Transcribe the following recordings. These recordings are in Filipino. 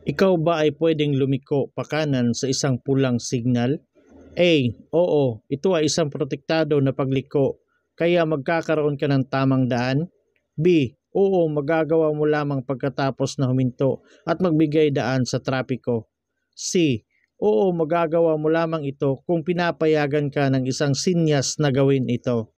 Ikaw ba ay pwedeng lumiko pakanan sa isang pulang signal? A. Oo, ito ay isang protektado na pagliko, kaya magkakaroon ka ng tamang daan. B. Oo, magagawa mo lamang pagkatapos na huminto at magbigay daan sa trapiko. C. Oo, magagawa mo lamang ito kung pinapayagan ka ng isang sinyas na gawin ito.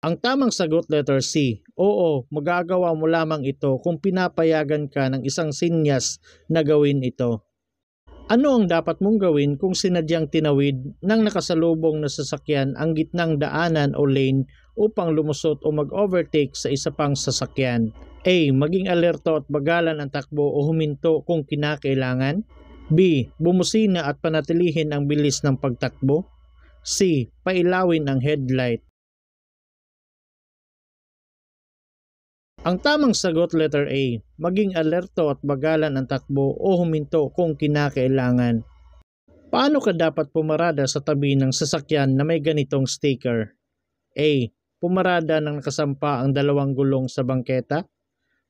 Ang tamang sagot, letter C. Oo, magagawa mo lamang ito kung pinapayagan ka ng isang sinyas na gawin ito. Ano ang dapat mong gawin kung sinadyang tinawid ng nakasalubong na sasakyan ang gitnang daanan o lane upang lumusot o mag-overtake sa isa pang sasakyan? A. Maging alerto at bagalan ang takbo o huminto kung kinakailangan. B. Bumusina at panatilihin ang bilis ng pagtakbo. C. Pailawin ang headlight. Ang tamang sagot, letter A. Maging alerto at bagalan ang takbo o huminto kung kinakailangan. Paano ka dapat pumarada sa tabi ng sasakyan na may ganitong sticker? A. Pumarada nang nakasampa ang dalawang gulong sa bangketa.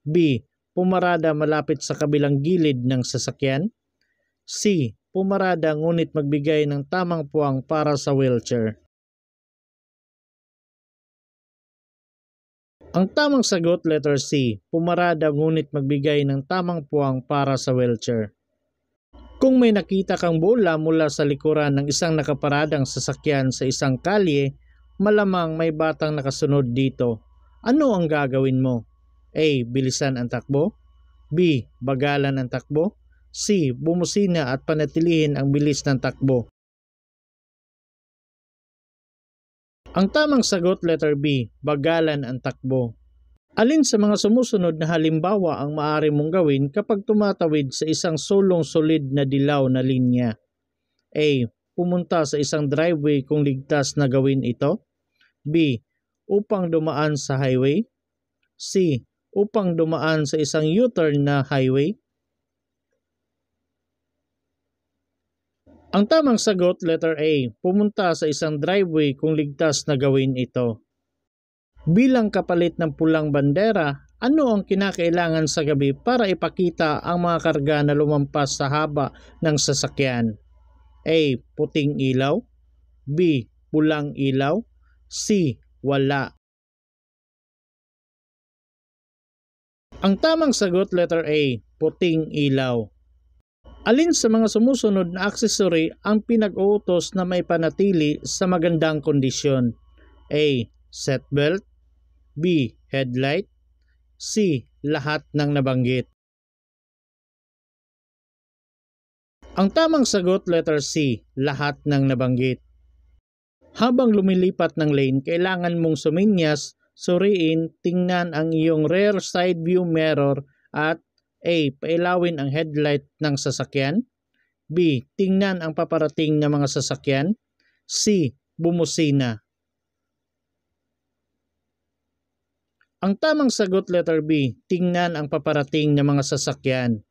B. Pumarada malapit sa kabilang gilid ng sasakyan. C. Pumarada ngunit magbigay ng tamang puwang para sa wheelchair. Ang tamang sagot, letter C. Pumarada ngunit magbigay ng tamang puwang para sa wheelchair. Kung may nakita kang bola mula sa likuran ng isang nakaparadang sasakyan sa isang kalye, malamang may batang nakasunod dito. Ano ang gagawin mo? A. Bilisan ang takbo. B. Bagalan ang takbo. C. Bumusina at panatilihin ang bilis ng takbo. Ang tamang sagot, letter B. Bagalan ang takbo. Alin sa mga sumusunod na halimbawa ang maaari mong gawin kapag tumatawid sa isang solid na dilaw na linya? A. Pumunta sa isang driveway kung ligtas na gawin ito. B. Upang dumaan sa highway. C. Upang dumaan sa isang U-turn na highway. Ang tamang sagot, letter A. Pumunta sa isang driveway kung ligtas na gawin ito. Bilang kapalit ng pulang bandera, ano ang kinakailangan sa gabi para ipakita ang mga karga na lumampas sa haba ng sasakyan? A. Puting ilaw. B. Pulang ilaw. C. Wala. Ang tamang sagot, letter A. Puting ilaw. Alin sa mga sumusunod na accessory ang pinag-uutos na may panatili sa magandang kondisyon? A. Seatbelt. B. Headlight. C. Lahat ng nabanggit. Ang tamang sagot, letter C. Lahat ng nabanggit. Habang lumilipat ng lane, kailangan mong suminyas, suriin, tingnan ang iyong rear side view mirror at A. Pailawin ang headlight ng sasakyan. B. Tingnan ang paparating na mga sasakyan. C. Bumusina. Ang tamang sagot, letter B. Tingnan ang paparating na mga sasakyan.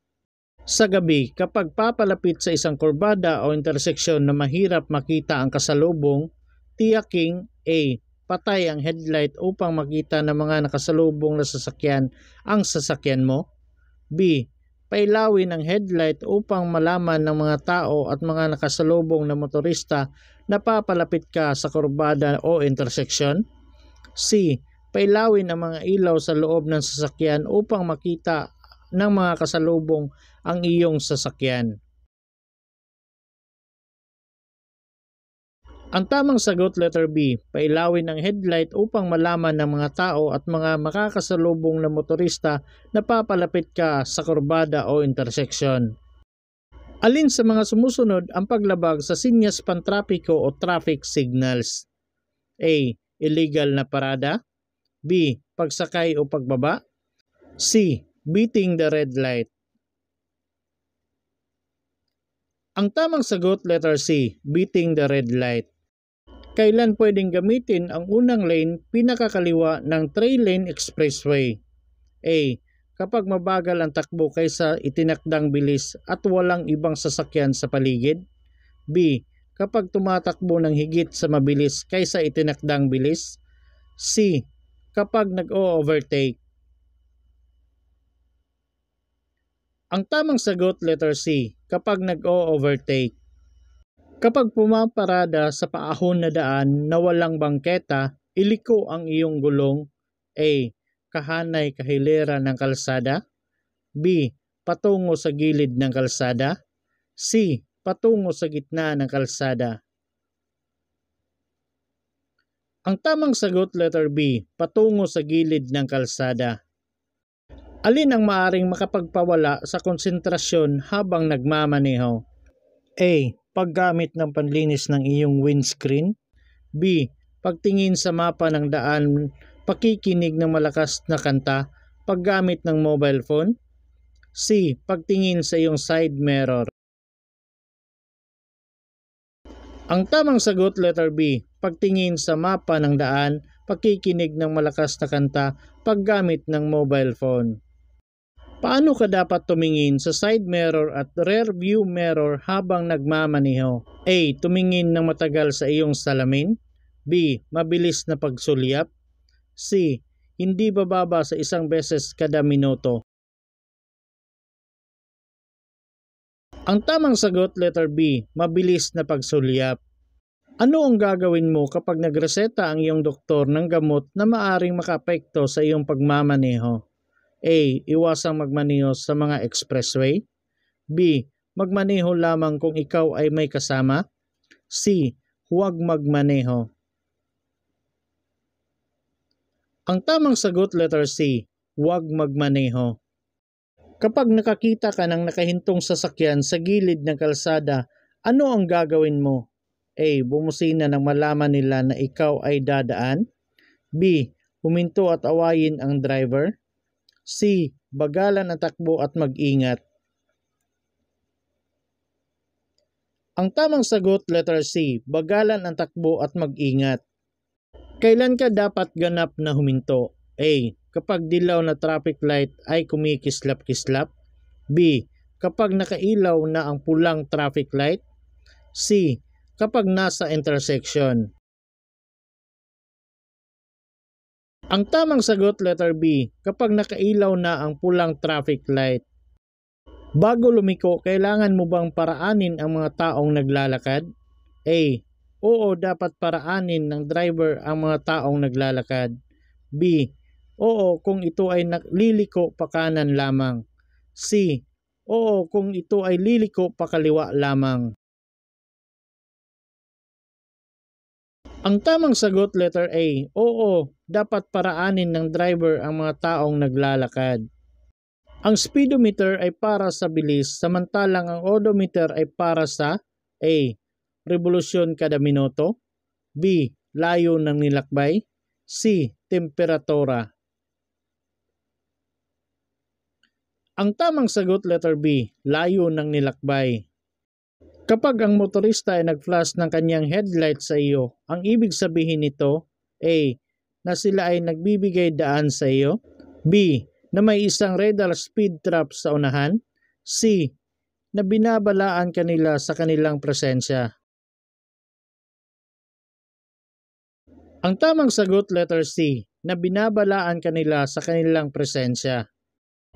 Sa gabi, kapag papalapit sa isang kurbada o interseksyon na mahirap makita ang kasalubong, tiyaking A. Patay ang headlight upang makita ng mga nakasalubong na sasakyan ang sasakyan mo. B. Pailawin ang headlight upang malaman ng mga tao at mga nakasalubong na motorista na papalapit ka sa kurbada o interseksyon. C. Pailawin ang mga ilaw sa loob ng sasakyan upang makita ng mga kasalubong ang iyong sasakyan. Ang tamang sagot, letter B. Pailawin ang headlight upang malaman ng mga tao at mga makakasalubong na motorista na papalapit ka sa kurbada o interseksyon. Alin sa mga sumusunod ang paglabag sa sinyas pantrapiko o traffic signals? A. Illegal na parada. B. Pagsakay o pagbaba. C. Beating the red light. Ang tamang sagot, letter C. Beating the red light. Kailan pwedeng gamitin ang unang lane pinakakaliwa ng 3-lane expressway? A. Kapag mabagal ang takbo kaysa itinakdang bilis at walang ibang sasakyan sa paligid. B. Kapag tumatakbo ng higit sa mabilis kaysa itinakdang bilis. C. Kapag nag-o-overtake. Ang tamang sagot letter C, kapag nag-o-overtake. Kapag pumaparada sa paahon na daan na walang bangketa, iliko ang iyong gulong. A. Kahanay kahilera ng kalsada. B. Patungo sa gilid ng kalsada. C. Patungo sa gitna ng kalsada. Ang tamang sagot letter B, patungo sa gilid ng kalsada. Alin ang maaring makapagpawala sa konsentrasyon habang nagmamaneho? A. Paggamit ng panlinis ng iyong windscreen. B. Pagtingin sa mapa ng daan, pakikinig ng malakas na kanta, paggamit ng mobile phone. C. Pagtingin sa iyong side mirror. Ang tamang sagot letter B, pagtingin sa mapa ng daan, pakikinig ng malakas na kanta, paggamit ng mobile phone. Paano ka dapat tumingin sa side mirror at rear view mirror habang nagmamaneho? A. Tumingin ng matagal sa iyong salamin. B. Mabilis na pagsulyap. C. Hindi bababa sa isang beses kada minuto. Ang tamang sagot letter B, mabilis na pagsulyap. Ano ang gagawin mo kapag nagreseta ang iyong doktor ng gamot na maaring makaapekto sa iyong pagmamaneho? A. Iwasang magmaneho sa mga expressway. B. Magmaneho lamang kung ikaw ay may kasama. C. Huwag magmaneho. Ang tamang sagot letter C, huwag magmaneho. Kapag nakakita ka ng nakahintong sasakyan sa gilid ng kalsada, ano ang gagawin mo? A. Bumusina nang malaman nila na ikaw ay dadaan. B. Huminto at awayin ang driver. C. Bagalan ang takbo at mag-ingat. Ang tamang sagot letter C, bagalan ang takbo at mag-ingat. Kailan ka dapat ganap na huminto? A. Kapag dilaw na traffic light ay kumikislap-kislap. B. Kapag nakailaw na ang pulang traffic light. C. Kapag nasa intersection. Ang tamang sagot letter B, kapag nakailaw na ang pulang traffic light. Bago lumiko, kailangan mo bang paraanin ang mga taong naglalakad? A. Oo, dapat paraanin ng driver ang mga taong naglalakad. B. Oo, kung ito ay liliko pa kanan lamang. C. Oo, kung ito ay liliko pa kaliwa lamang. Ang tamang sagot letter A, oo, dapat paraanin ng driver ang mga taong naglalakad. Ang speedometer ay para sa bilis, samantalang ang odometer ay para sa A. Revolusyon kada minuto. B. Layo ng nilakbay. C. Temperatura. Ang tamang sagot letter B, layo ng nilakbay. Kapag ang motorista ay nag-flash ng kanyang headlight sa iyo, ang ibig sabihin nito, A. Na sila ay nagbibigay daan sa iyo. B. Na may isang radar speed trap sa unahan. C. Na binabalaan kanila sa kanilang presensya. Ang tamang sagot letter C, na binabalaan kanila sa kanilang presensya.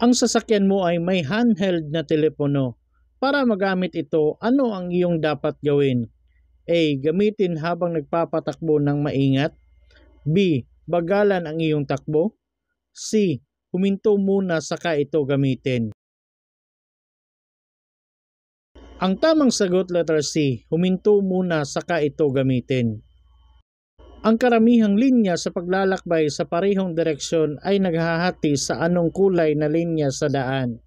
Ang sasakyan mo ay may handheld na telepono. Para magamit ito, ano ang iyong dapat gawin? A. Gamitin habang nagpapatakbo ng maingat. B. Bagalan ang iyong takbo. C. Huminto muna saka ito gamitin. Ang tamang sagot letter C, huminto muna saka ito gamitin. Ang karamihang linya sa paglalakbay sa parehong direksyon ay naghahati sa anong kulay na linya sa daan?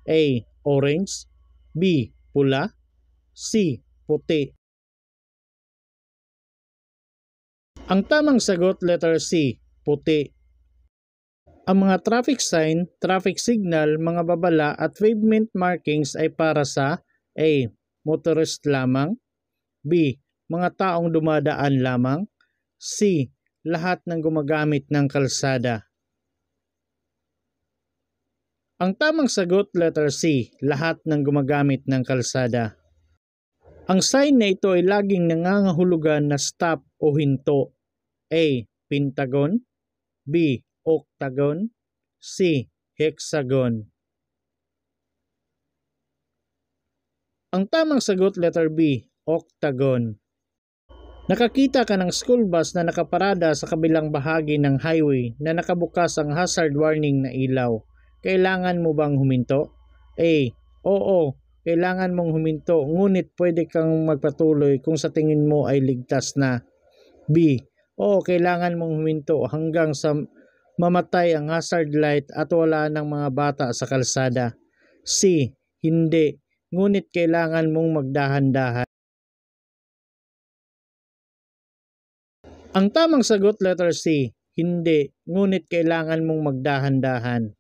A. Orange. B. Pula. C. Puti. Ang tamang sagot letter C, puti. Ang mga traffic sign, traffic signal, mga babala at pavement markings ay para sa A. Motorist lamang. B. Mga taong dumadaan lamang. C. Lahat ng gumagamit ng kalsada. Ang tamang sagot letter C, lahat ng gumagamit ng kalsada. Ang sign na ito ay laging nangangahulugan na stop o hinto. A. Pentagon. B. Octagon. C. Hexagon. Ang tamang sagot letter B, octagon. Nakakita ka ng school bus na nakaparada sa kabilang bahagi ng highway na nakabukas ang hazard warning na ilaw. Kailangan mo bang huminto? A. Oo, kailangan mong huminto ngunit pwede kang magpatuloy kung sa tingin mo ay ligtas na. B. Oo, kailangan mong huminto hanggang sa mamatay ang hazard light at wala ng mga bata sa kalsada. C. Hindi, ngunit kailangan mong magdahan-dahan. Ang tamang sagot letter C, hindi, ngunit kailangan mong magdahan-dahan.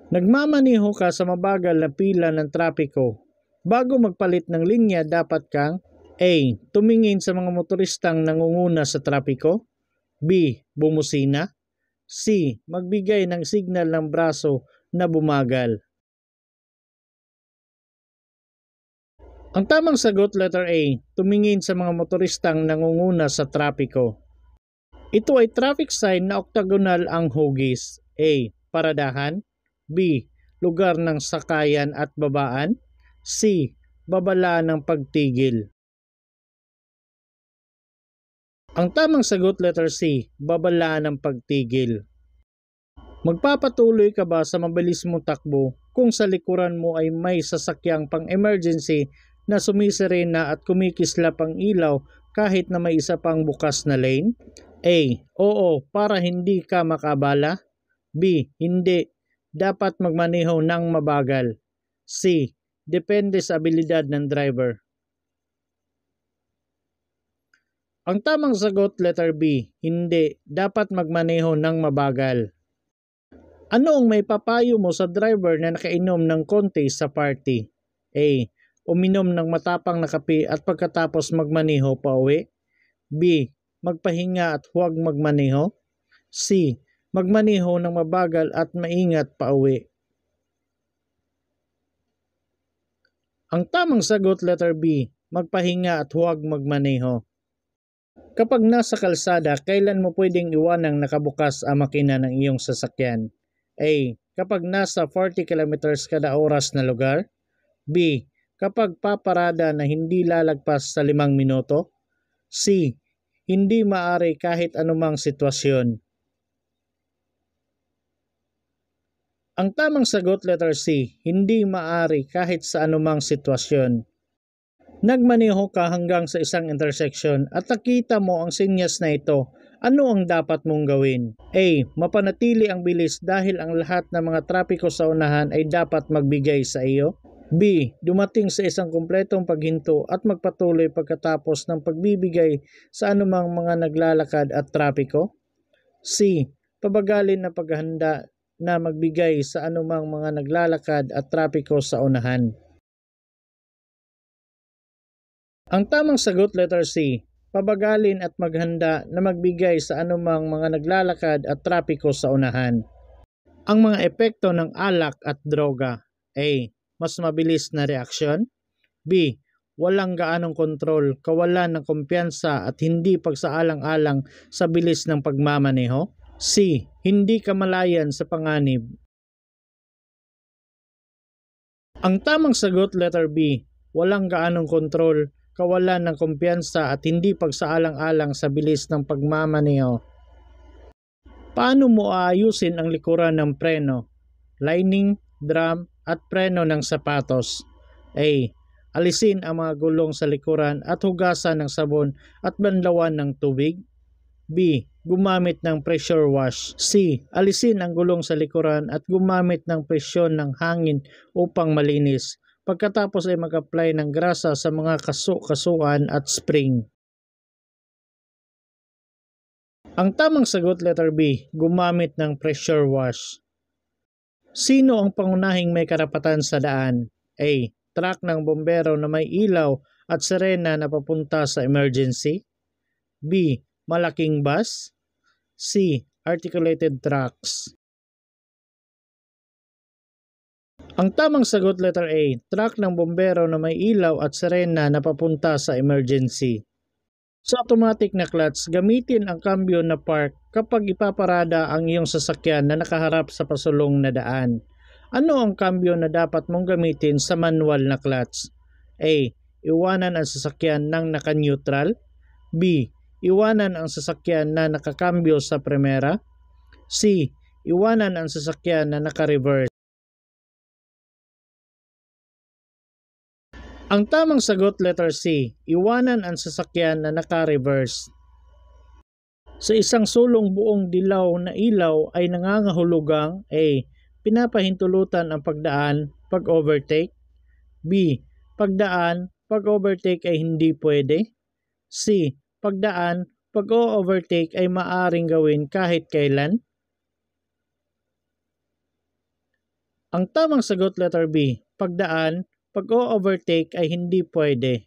Nagmamaniho ka sa mabagal na pila ng trapiko. Bago magpalit ng linya, dapat kang A. Tumingin sa mga motoristang nangunguna sa trapiko. B. Bumusina. C. Magbigay ng signal ng braso na bumagal. Ang tamang sagot letter A, tumingin sa mga motoristang nangunguna sa trapiko. Ito ay traffic sign na octagonal ang hugis. A. Paradahan. B. Lugar ng sakayan at babaan. C. Babala ng pagtigil. Ang tamang sagot letter C, babala ng pagtigil. Magpapatuloy ka ba sa mabilis mong takbo kung sa likuran mo ay may sasakyang pang-emergency na sumisirena at kumikislap ang ilaw kahit na may isa pang bukas na lane? A. Oo, para hindi ka makabala. B. Hindi, dapat magmaneho ng mabagal. C. Depende sa abilidad ng driver. Ang tamang sagot letter B, hindi, dapat magmaneho ng mabagal. Ano ang may papayo mo sa driver na nakainom ng konti sa party? A. Uminom ng matapang na kape at pagkatapos magmaneho pa uwi. B. Magpahinga at huwag magmaneho. C. Magmaneho ng mabagal at maingat pa uwi. Ang tamang sagot letter B, magpahinga at huwag magmaneho. Kapag nasa kalsada, kailan mo pwedeng iwanang nakabukas ang makina ng iyong sasakyan? A. Kapag nasa 40 kilometers kada oras na lugar. B. Kapag paparada na hindi lalagpas sa 5 minuto. C. Hindi maaari kahit anumang sitwasyon. Ang tamang sagot letter C, hindi maaari kahit sa anumang sitwasyon. Nagmaneho ka hanggang sa isang intersection at nakita mo ang sinyas na ito. Ano ang dapat mong gawin? A. Mapanatili ang bilis dahil ang lahat ng mga trapiko sa unahan ay dapat magbigay sa iyo. B. Dumating sa isang kumpletong paghinto at magpatuloy pagkatapos ng pagbibigay sa anumang mga naglalakad at trapiko. C. Pabagalin na paghanda na magbigay sa anumang mga naglalakad at trapiko sa unahan. Ang tamang sagot letter C. Pabagalin at maghanda na magbigay sa anumang mga naglalakad at trapiko sa unahan. Ang mga epekto ng alak at droga. A. Mas mabilis na reaksyon. B. Walang gaanong kontrol, kawalan ng kumpiyansa at hindi pagsaalang-alang sa bilis ng pagmamaneho. C. Hindi kamalayan sa panganib. Ang tamang sagot letter B. Walang gaanong kontrol, kawalan ng kumpiyansa at hindi pagsaalang-alang sa bilis ng pagmamaneho. Paano mo aayusin ang likuran ng preno, lining, drum, at preno ng sapatos? A. Alisin ang mga gulong sa likuran at hugasan ng sabon at banlawan ng tubig. B. Gumamit ng pressure wash. C. Alisin ang gulong sa likuran at gumamit ng presyon ng hangin upang malinis. Pagkatapos ay mag-apply ng grasa sa mga kasuan at spring. Ang tamang sagot letter B. Gumamit ng pressure wash. Sino ang pangunahing may karapatan sa daan? A. Truck ng bombero na may ilaw at sirena na papunta sa emergency. B. Malaking bus. C. Articulated trucks. Ang tamang sagot letter A. Truck ng bombero na may ilaw at sirena na papunta sa emergency. Sa automatic na clutch, gamitin ang cambio na park kapag ipaparada ang iyong sasakyan na nakaharap sa pasulong na daan. Ano ang cambio na dapat mong gamitin sa manual na clutch? A. Iwanan ang sasakyan ng naka-neutral. B. Iwanan ang sasakyan na nakakambyo sa primera. C. Iwanan ang sasakyan na naka-reverse. Ang tamang sagot letter C. Iwanan ang sasakyan na naka-reverse. Sa isang sulong buong dilaw na ilaw ay nangangahulugang A. Pinapahintulutan ang pagdaan pag-overtake. B. Pagdaan pag-overtake ay hindi pwede. C. Pagdaan pag-overtake ay maaring gawin kahit kailan. Ang tamang sagot letter B. Pagdaan pag-overtake ay hindi pwede.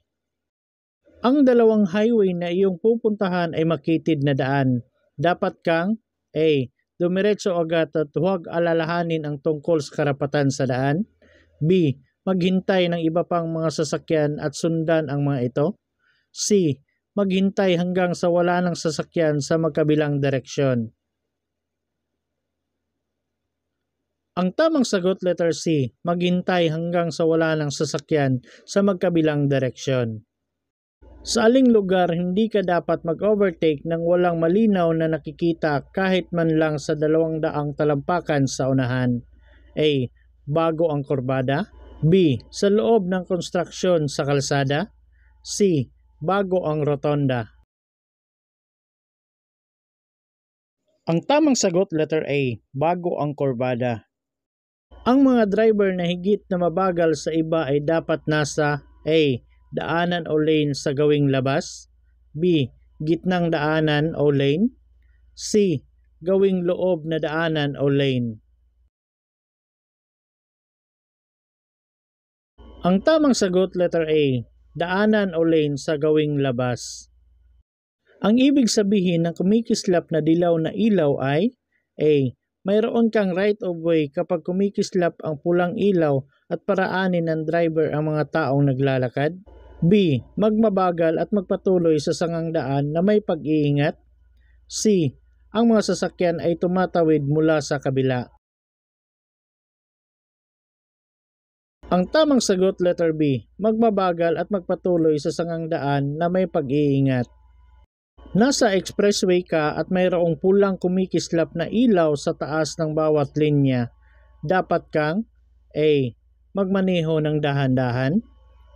Ang dalawang highway na iyong pupuntahan ay makitid na daan. Dapat kang A. Dumiretso agad at huwag alalahanin ang tungkol sa karapatan sa daan. B. Maghintay ng iba pang mga sasakyan at sundan ang mga ito. C. Maghintay hanggang sa wala ng sasakyan sa magkabilang direksyon. Ang tamang sagot letter C. Maghintay hanggang sa wala ng sasakyan sa magkabilang direksyon. Sa aling lugar hindi ka dapat mag-overtake nang walang malinaw na nakikita kahit man lang sa 200 talampakan sa unahan? A. Bago ang kurbada. B. Sa loob ng konstruksyon sa kalsada. C. Bago ang rotonda. Ang tamang sagot letter A. Bago ang kurbada. Ang mga driver na higit na mabagal sa iba ay dapat nasa A. Daanan o lane sa gawing labas. B. Gitnang daanan o lane. C. Gawing loob na daanan o lane. Ang tamang sagot letter A. Daanan o lane sa gawing labas. Ang ibig sabihin ng kumikislap na dilaw na ilaw ay A. Mayroon kang right of way kapag kumikislap ang pulang ilaw at paraanin ng driver ang mga taong naglalakad. B. Magmabagal at magpatuloy sa sangang daan na may pag-iingat. C. Ang mga sasakyan ay tumatawid mula sa kabila. Ang tamang sagot letter B. Magmabagal at magpatuloy sa sangang daan na may pag-iingat. Nasa expressway ka at mayroong pulang kumikislap na ilaw sa taas ng bawat linya. Dapat kang A. Magmaneho ng dahan-dahan.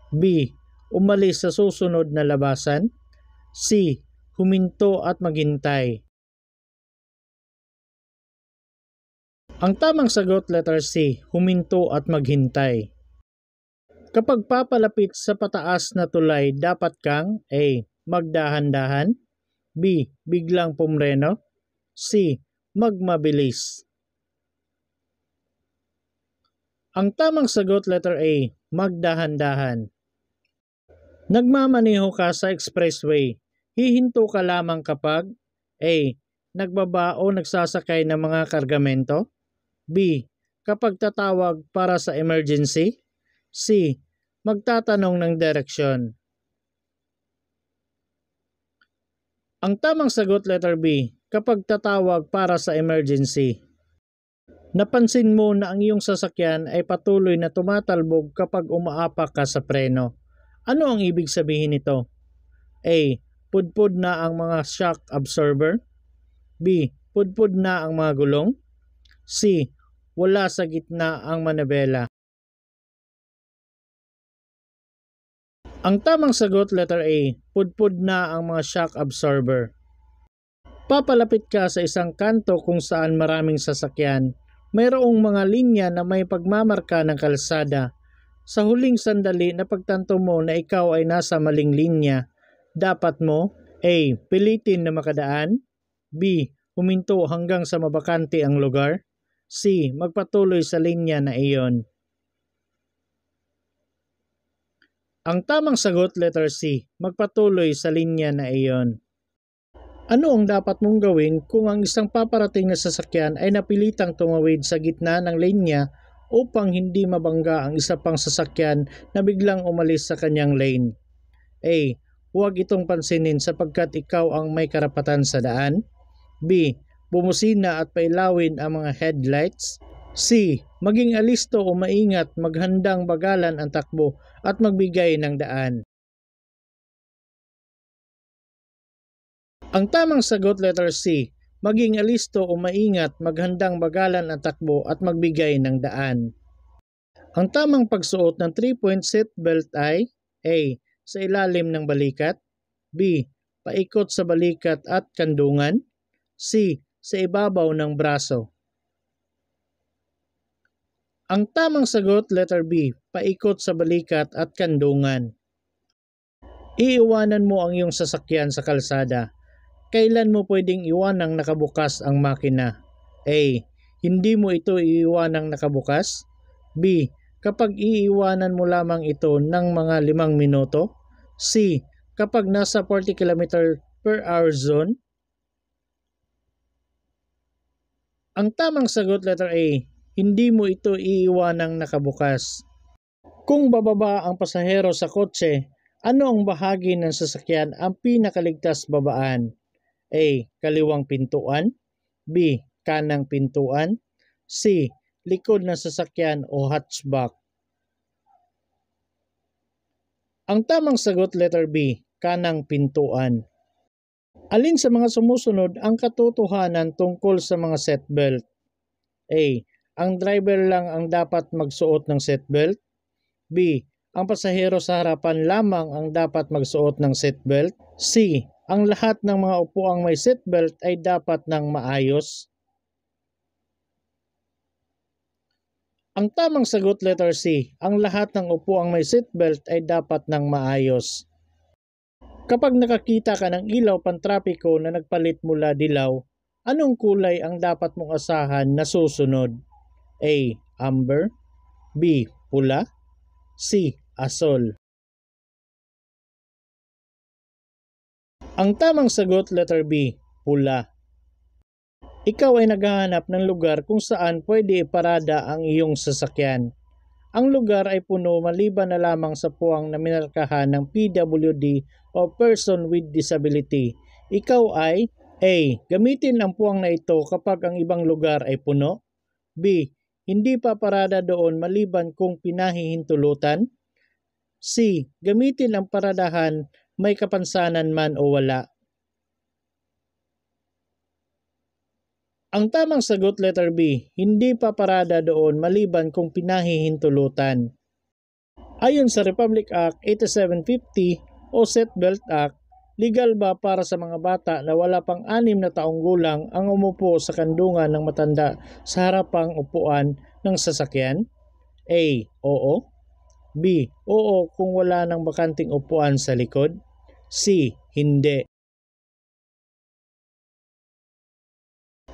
B. Umalis sa susunod na labasan. C. Huminto at maghintay. Ang tamang sagot letter C. Huminto at maghintay. Kapag papalapit sa pataas na tulay, dapat kang A. Magdahan-dahan. B. Biglang pumreno. C. Magmabilis. Ang tamang sagot letter A. Magdahan-dahan. Nagmamaneho ka sa expressway. Hihinto ka lamang kapag A. Nagbaba o nagsasakay ng mga kargamento. B. Kapag tatawag para sa emergency. C. Magtatanong ng direksyon. Ang tamang sagot letter B. Kapag tatawag para sa emergency. Napansin mo na ang iyong sasakyan ay patuloy na tumatalbog kapag umaapak ka sa preno. Ano ang ibig sabihin nito? A. Pudpud na ang mga shock absorber. B. Pudpud na ang mga gulong. C. Wala sa gitna ang manabela. Ang tamang sagot letter A. Pudpud na ang mga shock absorber. Papalapit ka sa isang kanto kung saan maraming sasakyan. Mayroong mga linya na may pagmamarka ng kalsada. Sa huling sandali na pagtanto mo na ikaw ay nasa maling linya, dapat mo A. Pilitin na makadaan. B. Huminto hanggang sa mabakante ang lugar. C. Magpatuloy sa linya na iyon. Ang tamang sagot letter C. Magpatuloy sa linya na iyon. Ano ang dapat mong gawin kung ang isang paparating na sasakyan ay napilitang tumawid sa gitna ng linya upang hindi mabangga ang isa pang sasakyan na biglang umalis sa kanyang lane? A. Huwag itong pansinin sapagkat ikaw ang may karapatan sa daan. B. Bumusina at pailawin ang mga headlights. C. Maging alisto o maingat, maghandang bagalan ang takbo at magbigay ng daan. Ang tamang sagot letter C. Maging alisto o maingat, maghandang bagalan ang takbo at magbigay ng daan. Ang tamang pagsuot ng 3-point seatbelt ay A. Sa ilalim ng balikat, B. Paikot sa balikat at kandungan, C. Sa ibabaw ng braso. Ang tamang sagot letter B. Paikot sa balikat at kandungan. Iiwanan mo ang iyong sasakyan sa kalsada. Kailan mo pwedeng iwanang nakabukas ang makina? A. Hindi mo ito iiwanang nakabukas. B. Kapag iiwanan mo lamang ito ng mga 5 minuto. C. Kapag nasa 40 km/h zone. Ang tamang sagot letter A. Hindi mo ito iiwanang nakabukas. Kung bababa ang pasahero sa kotse, ano ang bahagi ng sasakyan ang pinakaligtas babaan? A. Kaliwang pintuan, B. Kanang pintuan, C. Likod ng sasakyan o hatchback. Ang tamang sagot letter B. Kanang pintuan. Alin sa mga sumusunod ang katotohanan tungkol sa mga seatbelt? A. Ang driver lang ang dapat magsuot ng seatbelt. B. Ang pasahero sa harapan lamang ang dapat magsuot ng seatbelt. C. Ang lahat ng mga upuang may seatbelt ay dapat ng maayos. Ang tamang sagot letter C. Ang lahat ng upuang may seatbelt ay dapat ng maayos. Kapag nakakita ka ng ilaw pantrapiko na nagpalit mula dilaw, anong kulay ang dapat mong asahan na susunod? A. Amber, B. Pula, C. Asol. Ang tamang sagot letter B. Pula. Ikaw ay naghahanap ng lugar kung saan pwede iparada ang iyong sasakyan. Ang lugar ay puno maliban na lamang sa puwang na minarkahan ng PWD o Person with Disability. Ikaw ay A. Gamitin ang puwang na ito kapag ang ibang lugar ay puno. B. Hindi pa parada doon maliban kung pinahihintulutan. C. Gamitin ang paradahan may kapansanan man o wala. Ang tamang sagot letter B. Hindi pa parada doon maliban kung pinahihintulutan. Ayon sa Republic Act 8750 o Seatbelt Act, legal ba para sa mga bata na wala pang 6 na taong gulang ang umupo sa kandungan ng matanda sa harapang upuan ng sasakyan? A. Oo. B. Oo kung wala ng bakanting upuan sa likod. C. Hindi.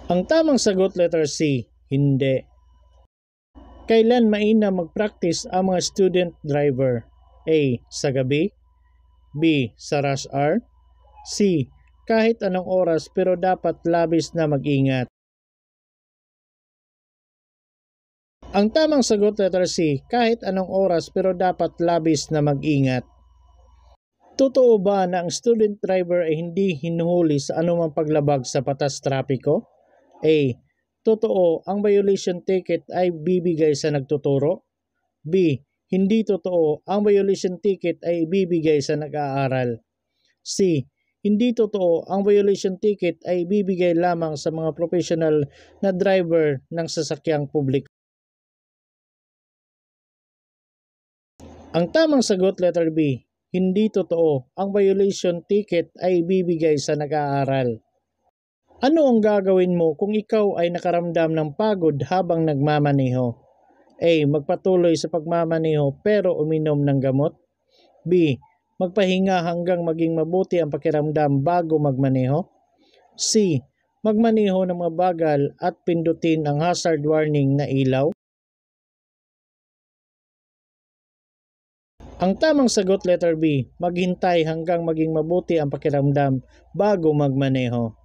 Ang tamang sagot letter C. Hindi. Kailan mainam mag-practice ang mga student driver? A. Sa gabi, B. Sa rush hour, C. Kahit anong oras pero dapat labis na mag-ingat. Ang tamang sagot letter C. Kahit anong oras pero dapat labis na mag-ingat. Totoo ba na ang student driver ay hindi hinuhuli sa anumang paglabag sa batas trapiko? A. Totoo, ang violation ticket ay bibigay sa nagtuturo. B. Hindi totoo, ang violation ticket ay bibigay sa nag-aaral. C. Hindi totoo, ang violation ticket ay bibigay lamang sa mga professional na driver ng sasakyang publiko. Ang tamang sagot letter B. Hindi totoo, ang violation ticket ay bibigay sa nag-aaral. Ano ang gagawin mo kung ikaw ay nakaramdam ng pagod habang nagmamaneho? A. Magpatuloy sa pagmamaneho pero uminom ng gamot. B. Magpahinga hanggang maging mabuti ang pakiramdam bago magmaneho. C. Magmaneho ng mabagal at pindutin ang hazard warning na ilaw. Ang tamang sagot letter B. Maghintay hanggang maging mabuti ang pakiramdam bago magmaneho.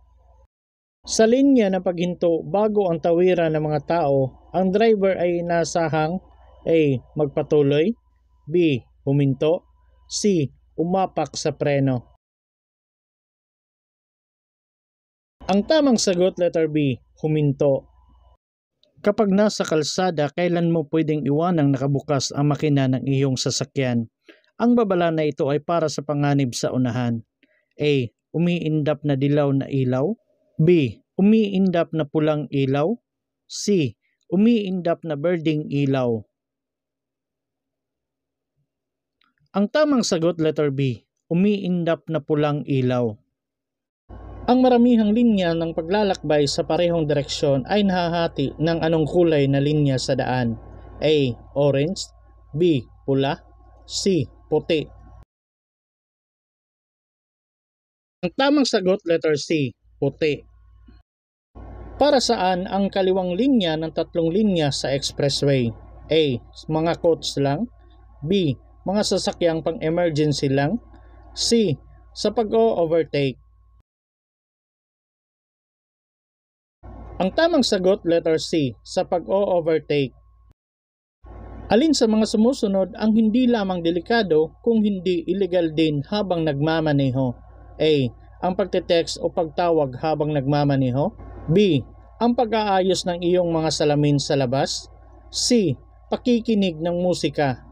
Sa linya ng paghinto bago ang tawiran ng mga tao, ang driver ay inasahang A. Magpatuloy, B. Huminto, C. Umapak sa preno. Ang tamang sagot letter B. Huminto. Kapag nasa kalsada, kailan mo pwedeng iwanang nakabukas ang makina ng iyong sasakyan? Ang babala na ito ay para sa panganib sa unahan. A. Umiindap na dilaw na ilaw. B. Umiindap na pulang ilaw. C. Umiindap na berding ilaw. Ang tamang sagot, letter B. Umiindap na pulang ilaw. Ang maramihang linya ng paglalakbay sa parehong direksyon ay nahahati ng anong kulay na linya sa daan? A. Orange. B. Pula. C. Puti. Ang tamang sagot, letter C. Puti. Para saan ang kaliwang linya ng tatlong linya sa expressway? A. Mga coach lang. B. Mga sasakyang pang-emergency lang. C. Sa pag-o-overtake. Ang tamang sagot, letter C. Sa pag-o-overtake. Alin sa mga sumusunod ang hindi lamang delikado kung hindi illegal din habang nagmamaneho? A. Ang pagte-text o pagtawag habang nagmamaneho. B. Ang pag-aayos ng iyong mga salamin sa labas. C. Pakikinig ng musika.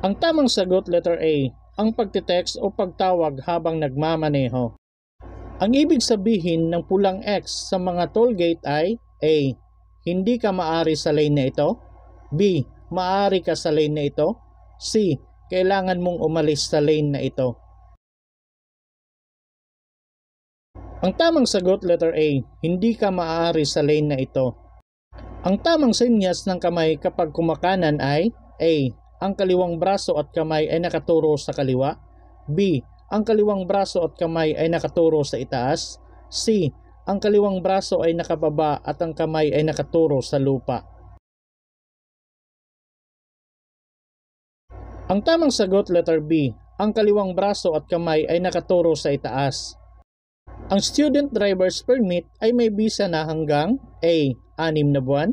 Ang tamang sagot, letter A. Ang pagte-text o pagtawag habang nagmamaneho. Ang ibig sabihin ng pulang X sa mga toll gate ay A. Hindi ka maaari sa lane na ito. B. Maaari ka sa lane na ito. C. Kailangan mong umalis sa lane na ito. Ang tamang sagot, letter A. Hindi ka maaari sa lane na ito. Ang tamang senyas ng kamay kapag kumakanan ay A. Ang kaliwang braso at kamay ay nakaturo sa kaliwa. B. Ang kaliwang braso at kamay ay nakaturo sa itaas. C. Ang kaliwang braso ay nakababa at ang kamay ay nakaturo sa lupa. Ang tamang sagot, letter B. Ang kaliwang braso at kamay ay nakaturo sa itaas. Ang student driver's permit ay may bisa na hanggang A. 6 na buwan.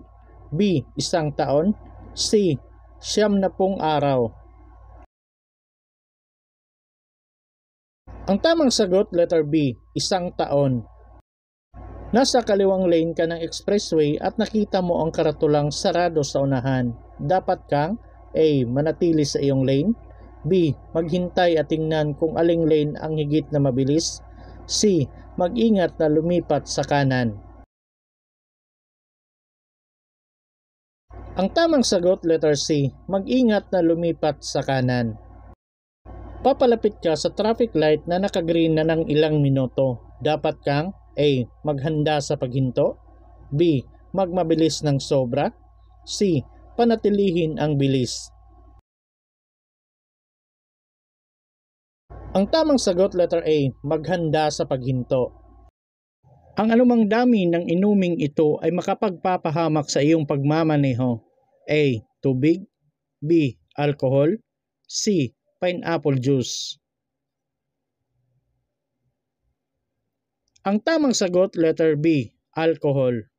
B. 1 taon. C. 90 araw. Ang tamang sagot, letter B. 1 taon. Nasa kaliwang lane ka ng expressway at nakita mo ang karatulang sarado sa unahan. Dapat kang A. Manatili sa iyong lane. B. Maghintay at tingnan kung aling lane ang higit na mabilis. C. Mag-ingat na lumipat sa kanan. Ang tamang sagot, letter C. Mag-ingat na lumipat sa kanan. Papalapit ka sa traffic light na naka-green na ng ilang minuto. Dapat kang A. Maghanda sa paghinto. B. Magmabilis ng sobra. C. Panatilihin ang bilis. Ang tamang sagot, letter A. Maghanda sa paghinto. Ang anumang dami ng inuming ito ay makapagpapahamak sa iyong pagmamaneho. A. Tubig. B. Alcohol. C. Pineapple juice. Ang tamang sagot, letter B. Alcohol.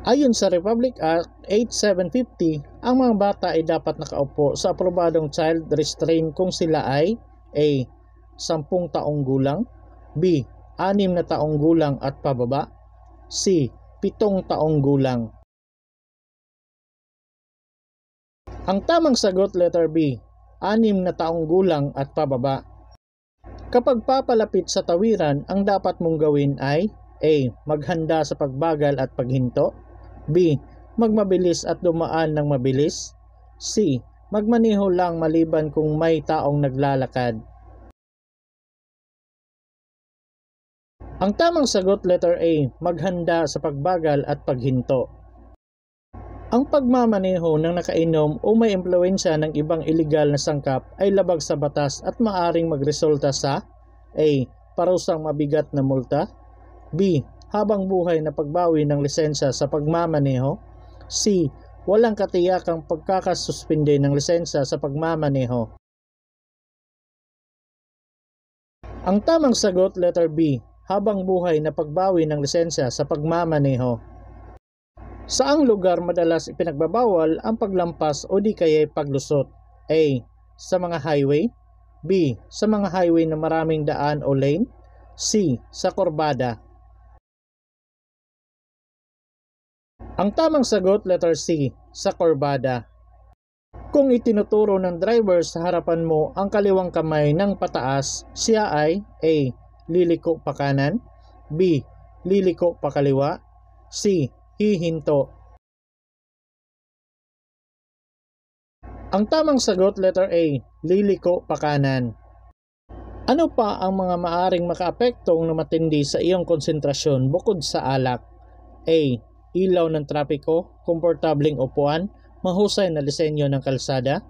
Ayon sa Republic Act 8750, ang mga bata ay dapat nakaupo sa aprobadong child restraint kung sila ay A. 10 taong gulang. B. 6 na taong gulang at pababa. C. 7 taong gulang. Ang tamang sagot, letter B. 6 na taong gulang at pababa. Kapag papalapit sa tawiran, ang dapat mong gawin ay A. Maghanda sa pagbagal at paghinto. B. Magmabilis at dumaan ng mabilis. C. Magmaneho lang maliban kung may taong naglalakad. Ang tamang sagot, letter A. Maghanda sa pagbagal at paghinto. Ang pagmamaneho ng nakainom o may impluwensya ng ibang iligal na sangkap ay labag sa batas at maaring magresulta sa A. Parusang mabigat na multa. B. Habang buhay na pagbawi ng lisensya sa pagmamaneho. C. Walang katiyakang pagkakasuspinde ng lisensya sa pagmamaneho. Ang tamang sagot, letter B. Habang buhay na pagbawi ng lisensya sa pagmamaneho. Saang lugar madalas ipinagbabawal ang paglampas o di kaya paglusot? A. Sa mga highway. B. Sa mga highway na maraming daan o lane. C. Sa kurbada. Ang tamang sagot, letter C, sa kurbada. Kung itinuturo ng driver sa harapan mo ang kaliwang kamay ng pataas, siya ay A. Liliko pa kanan, B. Liliko pa kaliwa, C. Hihinto. Ang tamang sagot, letter A. Liliko pa kanan. Ano pa ang mga maaring makaapektong na matindi sa iyong konsentrasyon bukod sa alak? A. Ilaw ng trapiko, komportabling upuan, mahusay na disenyo ng kalsada.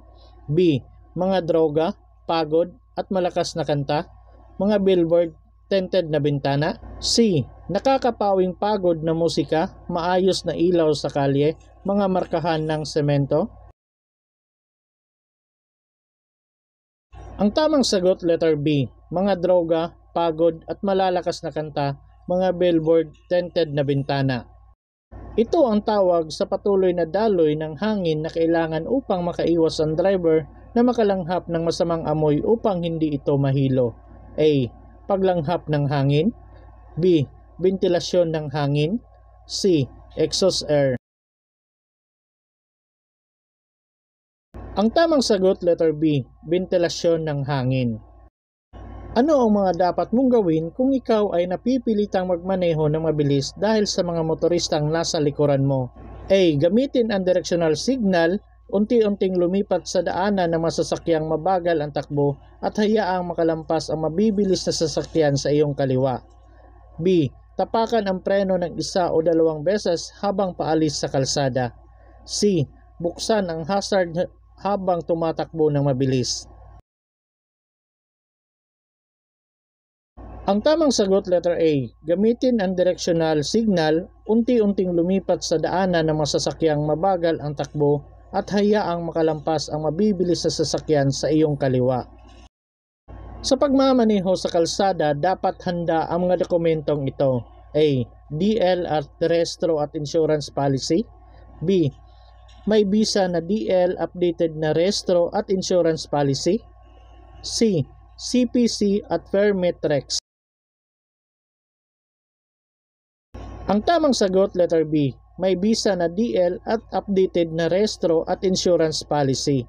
B. Mga droga, pagod at malakas na kanta, mga billboard, tinted na bintana. C. Nakakapawing pagod na musika, maayos na ilaw sa kalye, mga markahan ng semento. Ang tamang sagot, letter B. Mga droga, pagod at malalakas na kanta, mga billboard, tinted na bintana. Ito ang tawag sa patuloy na daloy ng hangin na kailangan upang makaiwas ang driver na makalanghap ng masamang amoy upang hindi ito mahilo. A. Paglanghap ng hangin. B. Ventilasyon ng hangin. C. Exhaust air. Ang tamang sagot, letter B. Ventilasyon ng hangin. Ano ang mga dapat mong gawin kung ikaw ay napipilitang magmaneho ng mabilis dahil sa mga motoristang nasa likuran mo? A. Gamitin ang directional signal, unti-unting lumipat sa daanan ng masasakyang mabagal ang takbo at hayaang makalampas ang mabibilis na sasakyan sa iyong kaliwa. B. Tapakan ang preno ng isa o dalawang beses habang paalis sa kalsada. C. Buksan ang hazard habang tumatakbo ng mabilis. Ang tamang sagot, letter A. Gamitin ang directional signal, unti-unting lumipat sa daanan ng masasakyang mabagal ang takbo at hayaang makalampas ang mabibilis na sasakyan sa iyong kaliwa. Sa pagmamaneho sa kalsada, dapat handa ang mga dokumentong ito. A. DL at Rehistro at Insurance Policy. B. May bisa na DL, updated na Rehistro at Insurance Policy. C. CPC at Permit Rex. Ang tamang sagot, letter B. May bisa na DL at updated na Rehistro at Insurance Policy.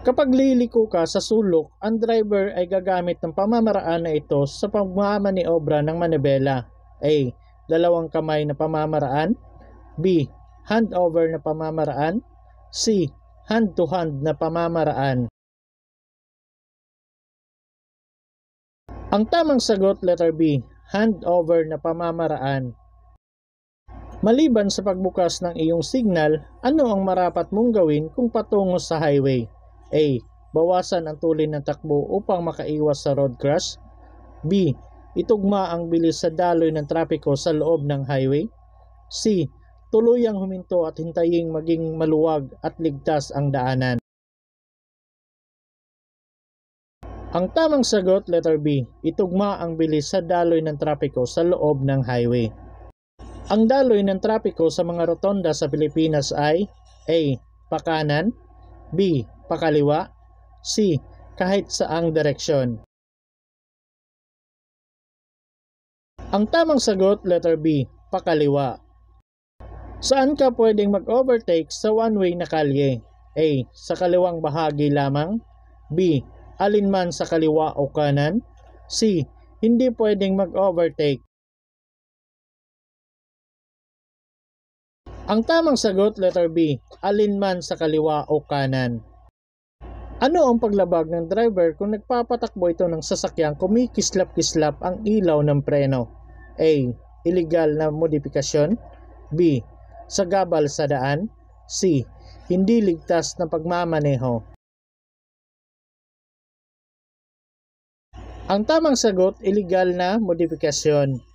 Kapag liliko ka sa sulok, ang driver ay gagamit ng pamamaraan na ito sa pagmamaniobra ng manibela. A. Dalawang kamay na pamamaraan. B. Handover na pamamaraan. C. Hand-to-hand na pamamaraan. Ang tamang sagot, letter B. Handover na pamamaraan. Maliban sa pagbukas ng iyong signal, ano ang marapat mong gawin kung patungo sa highway? A. Bawasan ang tulin ng takbo upang makaiwas sa road crash. B. Itugma ang bilis sa daloy ng trapiko sa loob ng highway. C. Tuluyang huminto at hintaying maging maluwag at ligtas ang daanan. Ang tamang sagot, letter B. Itugma ang bilis sa daloy ng trapiko sa loob ng highway. Ang daloy ng trapiko sa mga rotonda sa Pilipinas ay A. Pakanan, B. Pakaliwa, C. Kahit saang direksyon. Ang tamang sagot, letter B. Pakaliwa. Saan ka pwedeng mag-overtake sa one-way na kalye? A. Sa kaliwang bahagi lamang. B. Alinman sa kaliwa o kanan. C. Hindi pwedeng mag-overtake. Ang tamang sagot, letter B. Alinman sa kaliwa o kanan. Ano ang paglabag ng driver kung nagpapatakbo ito ng sasakyang kumikislap-kislap ang ilaw ng preno? A. Illegal na modifikasyon. B. Sagabal sa daan. C. Hindi ligtas na pagmamaneho. Ang tamang sagot, illegal na modifikasyon.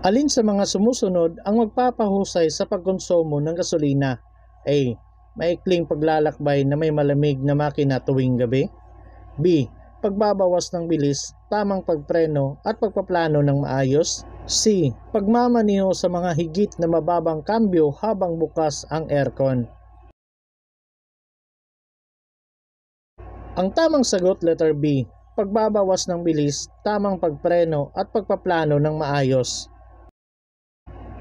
Alin sa mga sumusunod ang magpapahusay sa pagkonsumo ng gasolina? A. Maikling paglalakbay na may malamig na makina tuwing gabi. B. Pagbabawas ng bilis, tamang pagpreno at pagpaplano ng maayos. C. Pagmamaneho sa mga higit na mababang kambyo habang bukas ang aircon. Ang tamang sagot, letter B. Pagbabawas ng bilis, tamang pagpreno at pagpaplano ng maayos.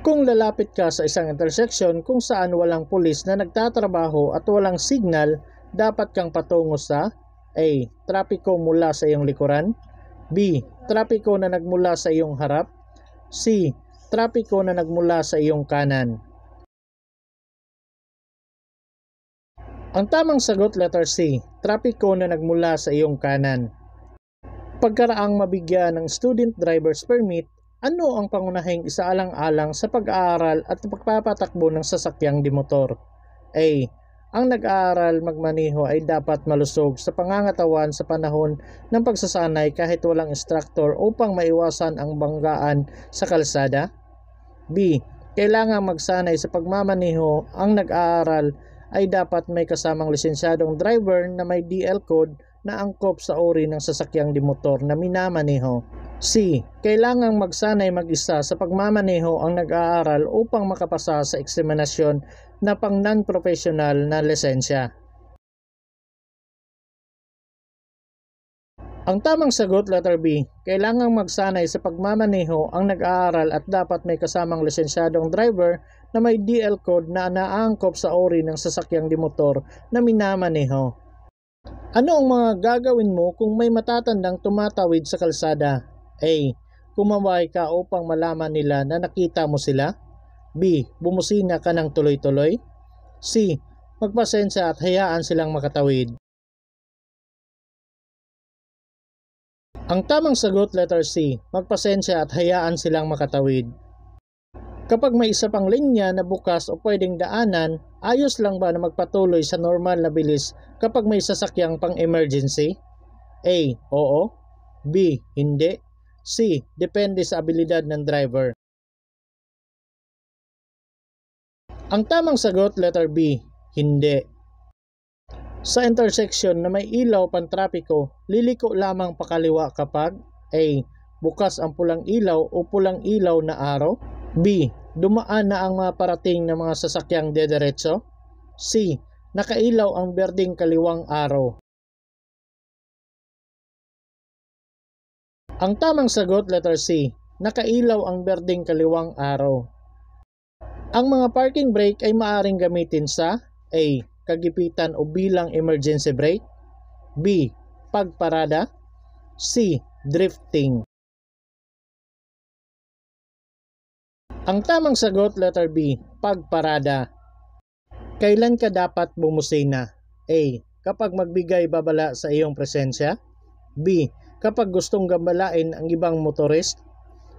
Kung lalapit ka sa isang intersection kung saan walang pulis na nagtatrabaho at walang signal, dapat kang patungo sa A. Trapiko mula sa iyong likuran, B. Trapiko na nagmula sa iyong harap, C. Trapiko na nagmula sa iyong kanan. Ang tamang sagot letter C. Trapiko na nagmula sa iyong kanan. Pagkaraang mabigyan ng student driver's permit, ano ang pangunahing isaalang-alang sa pag-aaral at pagpapatakbo ng sasakyang dimotor? A. Ang nag-aaral magmaneho ay dapat malusog sa pangangatawan sa panahon ng pagsasanay kahit walang instruktor upang maiwasan ang banggaan sa kalsada. B. Kailangang magsanay sa pagmamaneho. Ang nag-aaral ay dapat may kasamang lisensyadong driver na may DL code na angkop sa uri ng sasakyang dimotor na minamaneho. C. Kailangang magsanay mag-isa sa pagmamaneho ang nag-aaral upang makapasa sa eksaminasyon na pang non-professional na lisensya. Ang tamang sagot letter B. Kailangang magsanay sa pagmamaneho ang nag-aaral at dapat may kasamang lisensyadong driver na may DL code na naangkop sa uri ng sasakyang dimotor na minamaneho. Ano ang mga gagawin mo kung may matatandang tumatawid sa kalsada? A. Kumaway ka upang malaman nila na nakita mo sila. B. Bumusina ka ng tuloy-tuloy. C. Magpasensya at hayaan silang makatawid. Ang tamang sagot letter C. Magpasensya at hayaan silang makatawid. Kapag may isa pang linya na bukas o pwedeng daanan, ayos lang ba na magpatuloy sa normal na bilis kapag may sasakyang pang-emergency? A. Oo. B. Hindi. C. Depende sa abilidad ng driver. Ang tamang sagot letter B. Hindi. Sa intersection na may ilaw pantrapiko, liliko lamang pakaliwa kapag A. Bukas ang pulang ilaw o pulang ilaw na araw. B. Dumaan na ang mga parating na mga sasakyang dederetso. C. Nakailaw ang berdeng kaliwang araw. Ang tamang sagot letter C. Nakailaw ang berdeng kaliwang araw. Ang mga parking brake ay maaaring gamitin sa A. Kagipitan o bilang emergency brake. B. Pagparada. C. Drifting. Ang tamang sagot letter B. Pagparada. Kailan ka dapat bumusina? A. Kapag magbigay babala sa iyong presensya. B. Kapag gustong gambalain ang ibang motorist.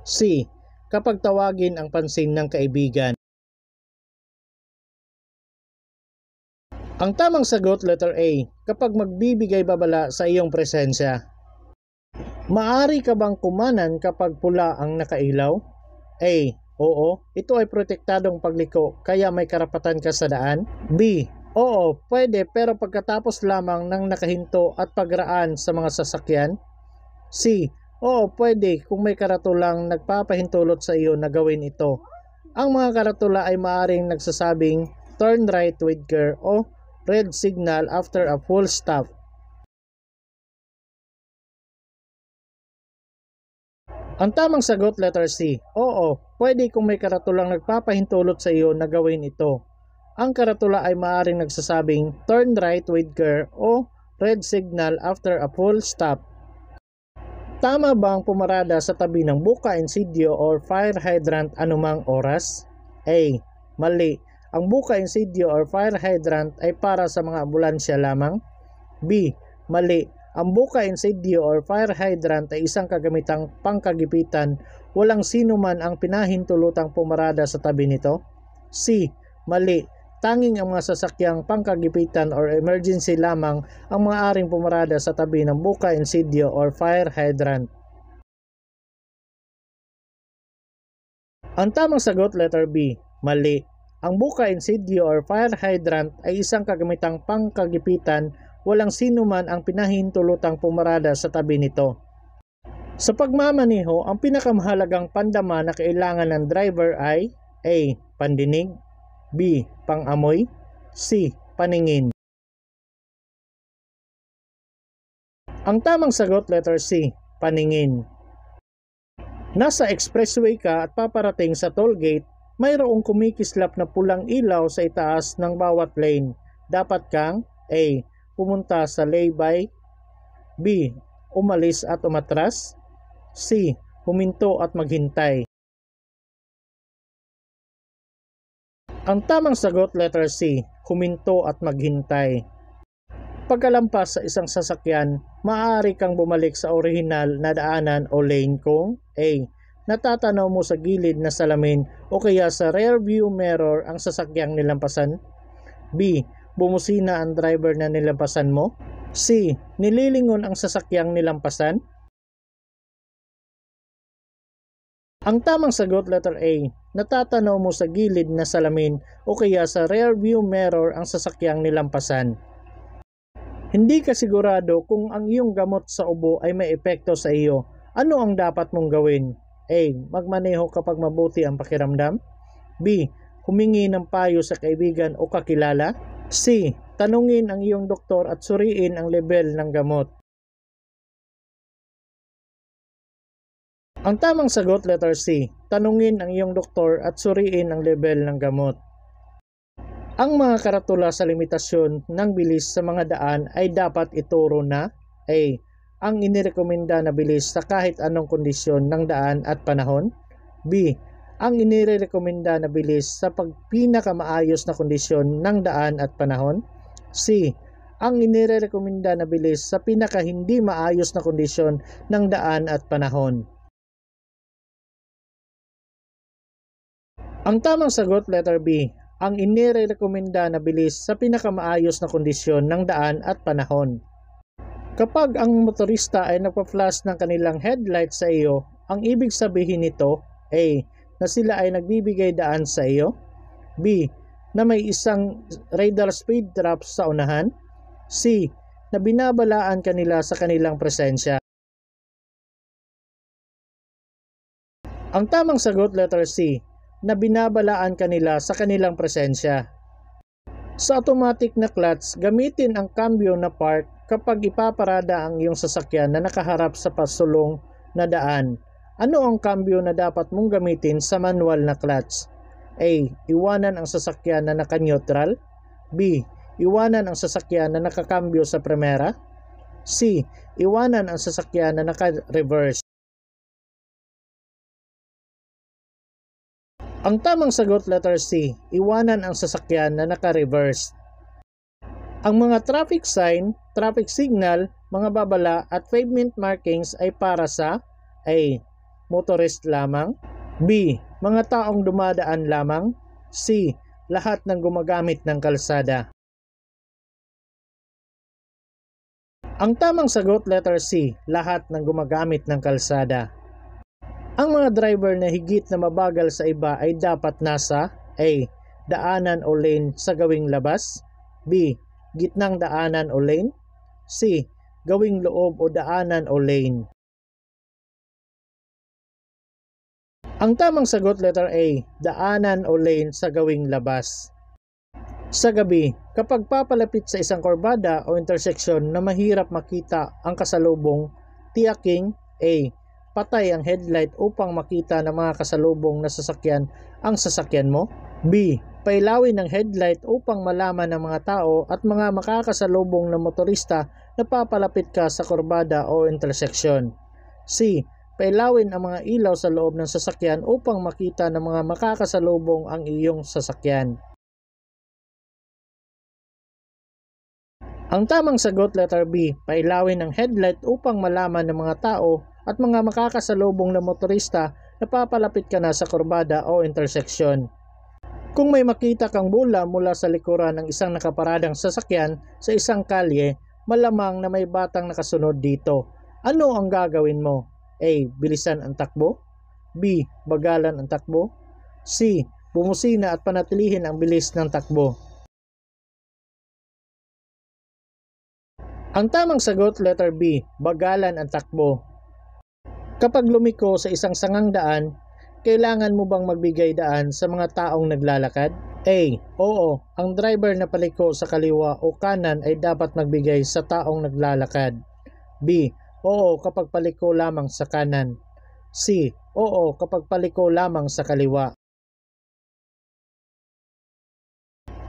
C. Kapag tawagin ang pansin ng kaibigan. Ang tamang sagot letter A. Kapag magbibigay babala sa iyong presensya. Maari ka bang kumanan kapag pula ang nakailaw? A. Oo, ito ay protektadong pagliko kaya may karapatan ka sa daan. B. Oo, pwede pero pagkatapos lamang ng nakahinto at pagraan sa mga sasakyan. C. Oo, pwede kung may karatulang nagpapahintulot sa iyo na gawin ito. Ang mga karatula ay maaaring nagsasabing turn right with care o red signal after a full stop. Ang tamang sagot letter C. Oo, pwede kung may karatulang nagpapahintulot sa iyo na gawin ito. Ang karatula ay maaaring nagsasabing turn right with care o red signal after a full stop. Tama ba ang pumarada sa tabi ng buka insidyo or fire hydrant anumang oras? A. Mali. Ang buka insidyo or fire hydrant ay para sa mga ambulansya lamang. B. Mali. Ang buka insidyo or fire hydrant ay isang kagamitang pangkagipitan. Walang sino man ang pinahintulutang pumarada sa tabi nito. C. Mali. Tanging ang mga sasakyang pangkagipitan or emergency lamang ang maaaring pumarada sa tabi ng buka insidyo or fire hydrant. Ang tamang sagot letter B. Mali. Ang buka insidyo or fire hydrant ay isang kagamitang pangkagipitan. Walang sino man ang pinahintulutang pumarada sa tabi nito. Sa pagmamaneho, ang pinakamahalagang pandama na kailangan ng driver ay A. Pandinig. B. Pangamoy. C. Paningin. Ang tamang sagot letter C. Paningin. Nasa expressway ka at paparating sa toll gate, mayroong kumikislap na pulang ilaw sa itaas ng bawat lane. Dapat kang A. Pumunta sa lay-by, B. Umalis at umatras, C. Huminto at maghintay. Ang tamang sagot, letter C. Huminto at maghintay. Pagkalampas sa isang sasakyan, maaari kang bumalik sa orihinal na daanan o lane kung A. Natatanaw mo sa gilid na salamin o kaya sa rear view mirror ang sasakyang nilampasan, B. Bumusina ang driver na nilampasan mo, C. Nililingon ang sasakyang nilampasan. Ang tamang sagot, letter A. Natatanaw mo sa gilid na salamin o kaya sa rear view mirror ang sasakyang nilampasan. Hindi ka sigurado kung ang iyong gamot sa ubo ay may epekto sa iyo. Ano ang dapat mong gawin? A. Magmaneho kapag mabuti ang pakiramdam, B. Humingi ng payo sa kaibigan o kakilala, C. Tanungin ang iyong doktor at suriin ang level ng gamot. Ang tamang sagot, letter C. Tanungin ang iyong doktor at suriin ang level ng gamot. Ang mga karatula sa limitasyon ng bilis sa mga daan ay dapat ituro na A. Ang inirekomenda na bilis sa kahit anong kondisyon ng daan at panahon, B. Ang inirekomenda na bilis sa pagpinakamaayos na kondisyon ng daan at panahon, C. Ang inirekomenda na bilis sa pinaka hindi maayos na kondisyon ng daan at panahon. Ang tamang sagot, letter B. Ang inirekomenda na bilis sa pinakamaayos na kondisyon ng daan at panahon. Kapag ang motorista ay nagpa-flash ng kanilang headlight sa iyo, ang ibig sabihin nito A. Na sila ay nagbibigay daan sa iyo, B. Na may isang radar speed trap sa unahan, C. Na binabalaan kanila sa kanilang presensya. Ang tamang sagot, letter C. Na binabalaan kanila sa kanilang presensya. Sa automatic na clutch, gamitin ang cambio na park kapag ipaparada ang iyong sasakyan na nakaharap sa pasulong na daan. Ano ang cambio na dapat mong gamitin sa manual na clutch? A. Iwanan ang sasakyan na naka-neutral, B. Iwanan ang sasakyan na nakakambyo sa primera, C. Iwanan ang sasakyan na naka-reverse. Ang tamang sagot, letter C. Iwanan ang sasakyan na naka-reverse. Ang mga traffic sign, traffic signal, mga babala at pavement markings ay para sa A. Motorist lamang, B. Mga taong dumadaan lamang, C. Lahat ng gumagamit ng kalsada. Ang tamang sagot, letter C. Lahat ng gumagamit ng kalsada. Ang mga driver na higit na mabagal sa iba ay dapat nasa A. Daanan o lane sa gawing labas, B. Gitnang daanan o lane, C. Gawing loob o daanan o lane. Ang tamang sagot, letter A. Daanan o lane sa gawing labas. Sa gabi, kapag papalapit sa isang korbada o interseksyon na mahirap makita ang kasalubong, tiyaking A. Patay ang headlight upang makita ng mga kasalubong na sasakyan ang sasakyan mo, B. Pailawin ng headlight upang malaman ng mga tao at mga makakasalubong na motorista na papalapit ka sa korbada o interseksyon, C. Pailawin ang mga ilaw sa loob ng sasakyan upang makita ng mga makakasalubong ang iyong sasakyan. Ang tamang sagot, letter B. Pailawin ang headlight upang malaman ng mga tao at mga makakasalubong na motorista na papalapit ka na sa korbada o interseksyon. Kung may makita kang bola mula sa likuran ng isang nakaparadang sasakyan sa isang kalye, malamang na may batang nakasunod dito. Ano ang gagawin mo? A. Bilisan ang takbo, B. Bagalan ang takbo, C. Bumusina at panatilihin ang bilis ng takbo. Ang tamang sagot, letter B. Bagalan ang takbo. Kapag lumiko sa isang sangang daan, kailangan mo bang magbigay daan sa mga taong naglalakad? A. Oo, ang driver na paliko sa kaliwa o kanan ay dapat magbigay sa taong naglalakad. B. Oo, kapag paliko lamang sa kanan. C. Oo, kapag paliko lamang sa kaliwa.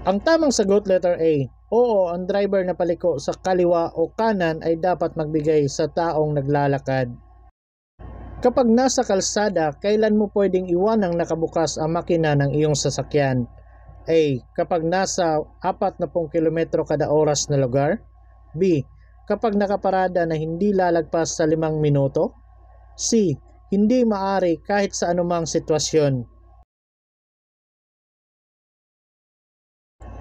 Ang tamang sagot letter A. Oo, ang driver na paliko sa kaliwa o kanan ay dapat magbigay sa taong naglalakad. Kapag nasa kalsada, kailan mo pwedeng iwanang nakabukas ang makina ng iyong sasakyan? A. Kapag nasa 40 km kada oras na lugar. B. Kapag nakaparada na hindi lalagpas sa 5 minuto. C. Hindi maaari kahit sa anumang sitwasyon.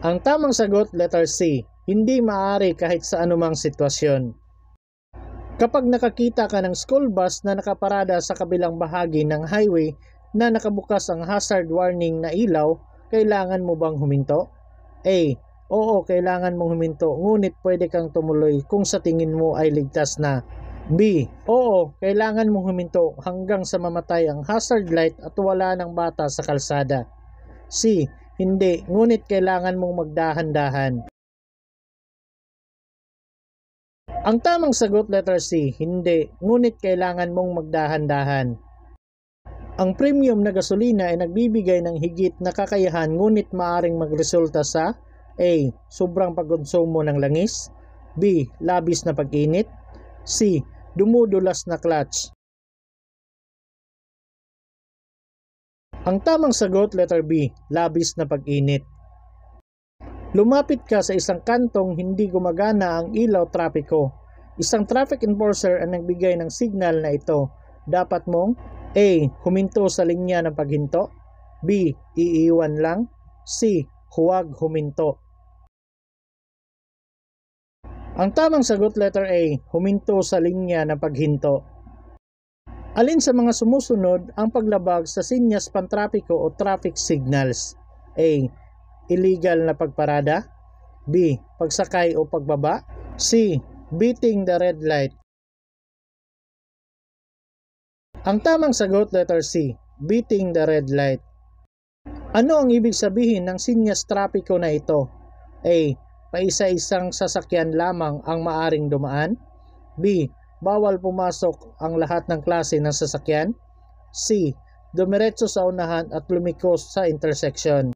Ang tamang sagot, letter C. Hindi maaari kahit sa anumang sitwasyon. Kapag nakakita ka ng school bus na nakaparada sa kabilang bahagi ng highway na nakabukas ang hazard warning na ilaw, kailangan mo bang huminto? A. Oo, kailangan mong huminto, ngunit pwede kang tumuloy kung sa tingin mo ay ligtas na. B. Oo, kailangan mong huminto hanggang sa mamatay ang hazard light at wala ng bata sa kalsada. C. Hindi, ngunit kailangan mong magdahan-dahan. Ang tamang sagot, letter C. Hindi, ngunit kailangan mong magdahan-dahan. Ang premium na gasolina ay nagbibigay ng higit na kakayahan ngunit maaring magresulta sa A. Sobrang pagkonsumo ng langis. B. Labis na pag-init. C. Dumudulas na clutch. Ang tamang sagot, letter B. Labis na pag-init. Lumapit ka sa isang kantong hindi gumagana ang ilaw trapiko. Isang traffic enforcer ang nagbigay ng signal na ito. Dapat mong A. Huminto sa linya ng paghinto. B. Iiwan lang. C. Huwag huminto. Ang tamang sagot, letter A. Huminto sa linya ng paghinto. Alin sa mga sumusunod ang paglabag sa sinyas pantrapiko o traffic signals? A. Illegal na pagparada. B. Pagsakay o pagbaba. C. Beating the red light. Ang tamang sagot, letter C. Beating the red light. Ano ang ibig sabihin ng sinyas trapiko na ito? A. Paisa-isang sasakyan lamang ang maaring dumaan. B. Bawal pumasok ang lahat ng klase ng sasakyan. C. Dumiretso sa unahan at lumiko sa intersection.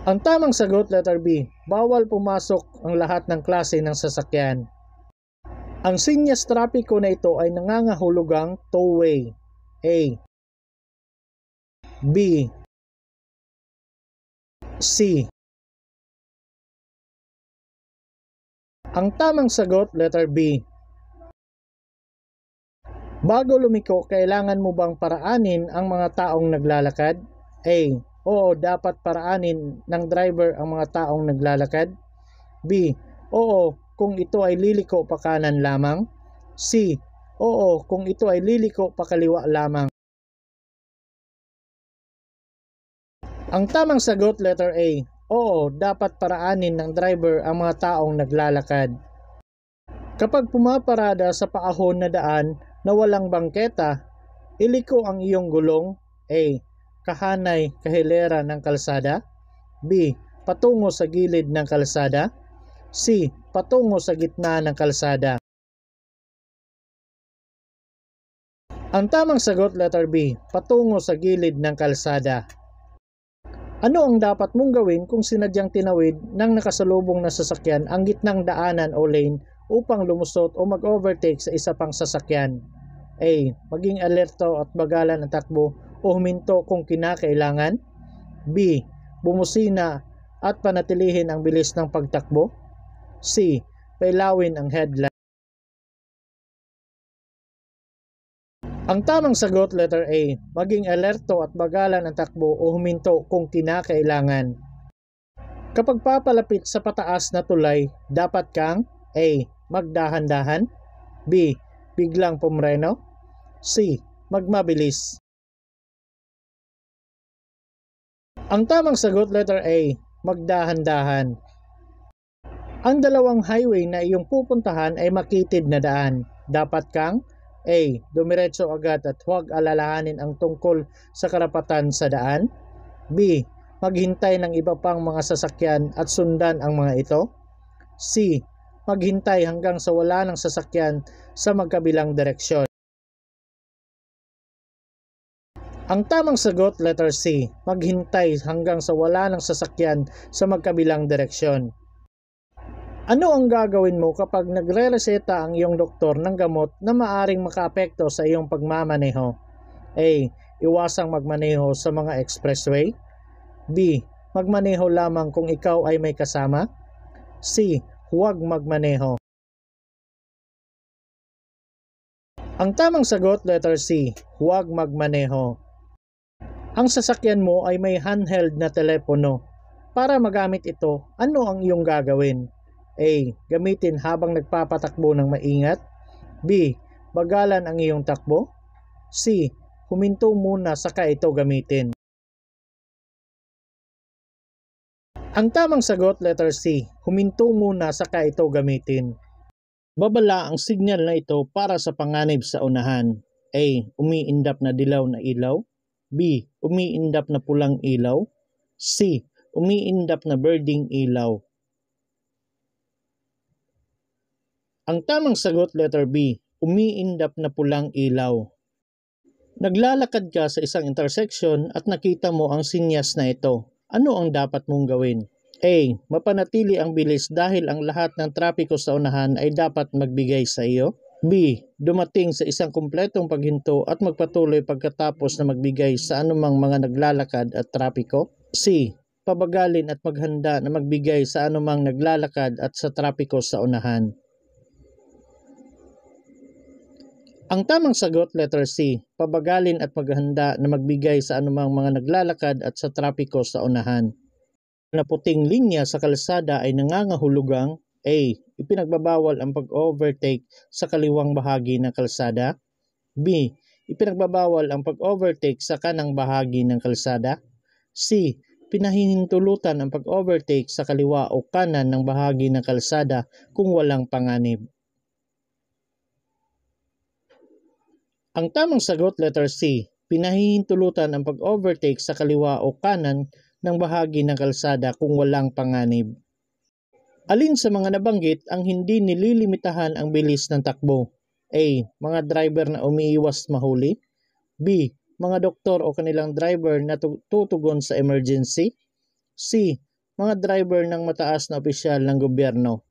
Ang tamang sagot, letter B. Bawal pumasok ang lahat ng klase ng sasakyan. Ang sinyas trapiko na ito ay nangangahulugang two-way. A. B. C. Ang tamang sagot, letter B. Bago lumiko, kailangan mo bang paraanin ang mga taong naglalakad? A. Oo, dapat paraanin ng driver ang mga taong naglalakad. B. Oo, kung ito ay liliko pa kanan lamang. C. Oo, kung ito ay liliko pa kaliwa lamang. Ang tamang sagot, letter A. Oo, dapat paraanin ng driver ang mga taong naglalakad. Kapag pumaparada sa paahon na daan na walang bangketa, iliko ang iyong gulong. A. Kahanay, kahilera ng kalsada. B. Patungo sa gilid ng kalsada. C. Patungo sa gitna ng kalsada. Ang tamang sagot, letter B. Patungo sa gilid ng kalsada. Ano ang dapat mong gawin kung sinadyang tinawid ng nakasalubong na sasakyan ang gitnang daanan o lane upang lumusot o mag-overtake sa isa pang sasakyan? A. Maging alerto at bagalan ang takbo o huminto kung kinakailangan. B. Bumusina at panatilihin ang bilis ng pagtakbo. C. Pailawin ang headlight. Ang tamang sagot, letter A. Maging alerto at bagalan ang takbo o huminto kung kinakailangan. Kapag papalapit sa pataas na tulay, dapat kang A. Magdahan-dahan. B. Biglang pumreno. C. Magmabilis. Ang tamang sagot, letter A. Magdahan-dahan. Ang dalawang highway na iyong pupuntahan ay makitid na daan. Dapat kang A. Dumiretso agad at huwag alalahanin ang tungkol sa karapatan sa daan. B. Maghintay ng iba pang mga sasakyan at sundan ang mga ito. C. Maghintay hanggang sa wala ng sasakyan sa magkabilang direksyon. Ang tamang sagot, letter C, maghintay hanggang sa wala ng sasakyan sa magkabilang direksyon. Ano ang gagawin mo kapag nagre-reseta ang iyong doktor ng gamot na maaring makaapekto sa iyong pagmamaneho? A. Iwasang magmaneho sa mga expressway. B. Magmaneho lamang kung ikaw ay may kasama. C. Huwag magmaneho. Ang tamang sagot, letter C, huwag magmaneho. Ang sasakyan mo ay may handheld na telepono. Para magamit ito, ano ang iyong gagawin? A. Gamitin habang nagpapatakbo ng maingat. B. Bagalan ang iyong takbo. C. Huminto muna saka ito gamitin. Ang tamang sagot, letter C, huminto muna saka ito gamitin. Babala ang signal na ito para sa panganib sa unahan. A. Umiindap na dilaw na ilaw. B. Umiindap na pulang ilaw. C. Umiindap na birding ilaw. Ang tamang sagot, letter B, umiindap na pulang ilaw. Naglalakad ka sa isang intersection at nakita mo ang sinyas na ito. Ano ang dapat mong gawin? A. Mapanatili ang bilis dahil ang lahat ng trapiko sa unahan ay dapat magbigay sa iyo. B. Dumating sa isang kumpletong paghinto at magpatuloy pagkatapos na magbigay sa anumang mga naglalakad at trapiko. C. Pabagalin at maghanda na magbigay sa anumang naglalakad at sa trapiko sa unahan. Ang tamang sagot, letter C, pabagalin at maghanda na magbigay sa anumang mga naglalakad at sa trapiko sa unahan. Na puting linya sa kalsada ay nangangahulugang A. Ipinagbabawal ang pag-overtake sa kaliwang bahagi ng kalsada. B. Ipinagbabawal ang pag-overtake sa kanang bahagi ng kalsada. C. Pinahihintulutan ang pag-overtake sa kaliwa o kanan ng bahagi ng kalsada kung walang panganib. Ang tamang sagot, letter C, pinahihintulutan ang pag-overtake sa kaliwa o kanan ng bahagi ng kalsada kung walang panganib. Alin sa mga nabanggit ang hindi nililimitahan ang bilis ng takbo? A. Mga driver na umiiwas mahuli. B. Mga doktor o kanilang driver na tutugon sa emergency. C. Mga driver ng mataas na opisyal ng gobyerno.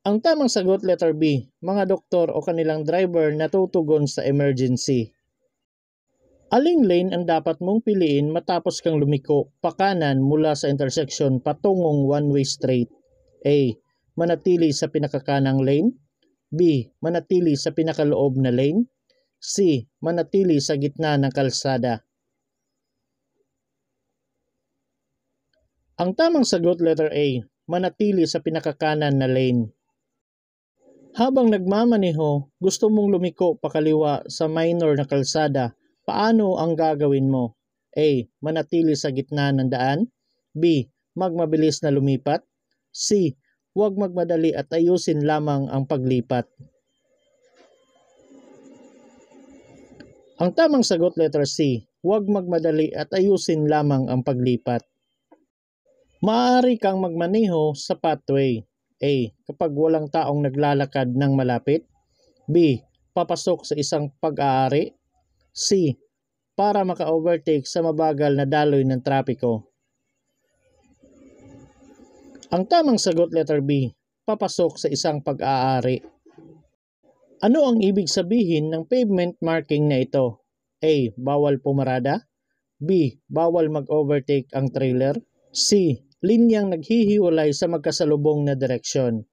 Ang tamang sagot, letter B, mga doktor o kanilang driver na tutugon sa emergency. Aling lane ang dapat mong piliin matapos kang lumiko pakanan mula sa intersection patungong one-way straight? A. Manatili sa pinakakanang lane. B. Manatili sa pinakaloob na lane. C. Manatili sa gitna ng kalsada. Ang tamang sagot, letter A, manatili sa pinakakanan na lane. Habang nagmamaneho, gusto mong lumiko pakaliwa sa minor na kalsada, paano ang gagawin mo? A. Manatili sa gitna ng daan. B. Magmabilis na lumipat. C. Huwag magmadali at ayusin lamang ang paglipat. Ang tamang sagot, letter C. Huwag magmadali at ayusin lamang ang paglipat. Maaari kang magmaneho sa pathway. A. Kapag walang taong naglalakad ng malapit. B. Papasok sa isang pag-aari. C. Para maka-overtake sa mabagal na daloy ng trapiko. Ang tamang sagot, letter B. Papasok sa isang pag-aari. Ano ang ibig sabihin ng pavement marking na ito? A. Bawal pumarada. B. Bawal mag-overtake ang trailer. C. Linyang naghihiwalay sa magkasalubong na direksyon.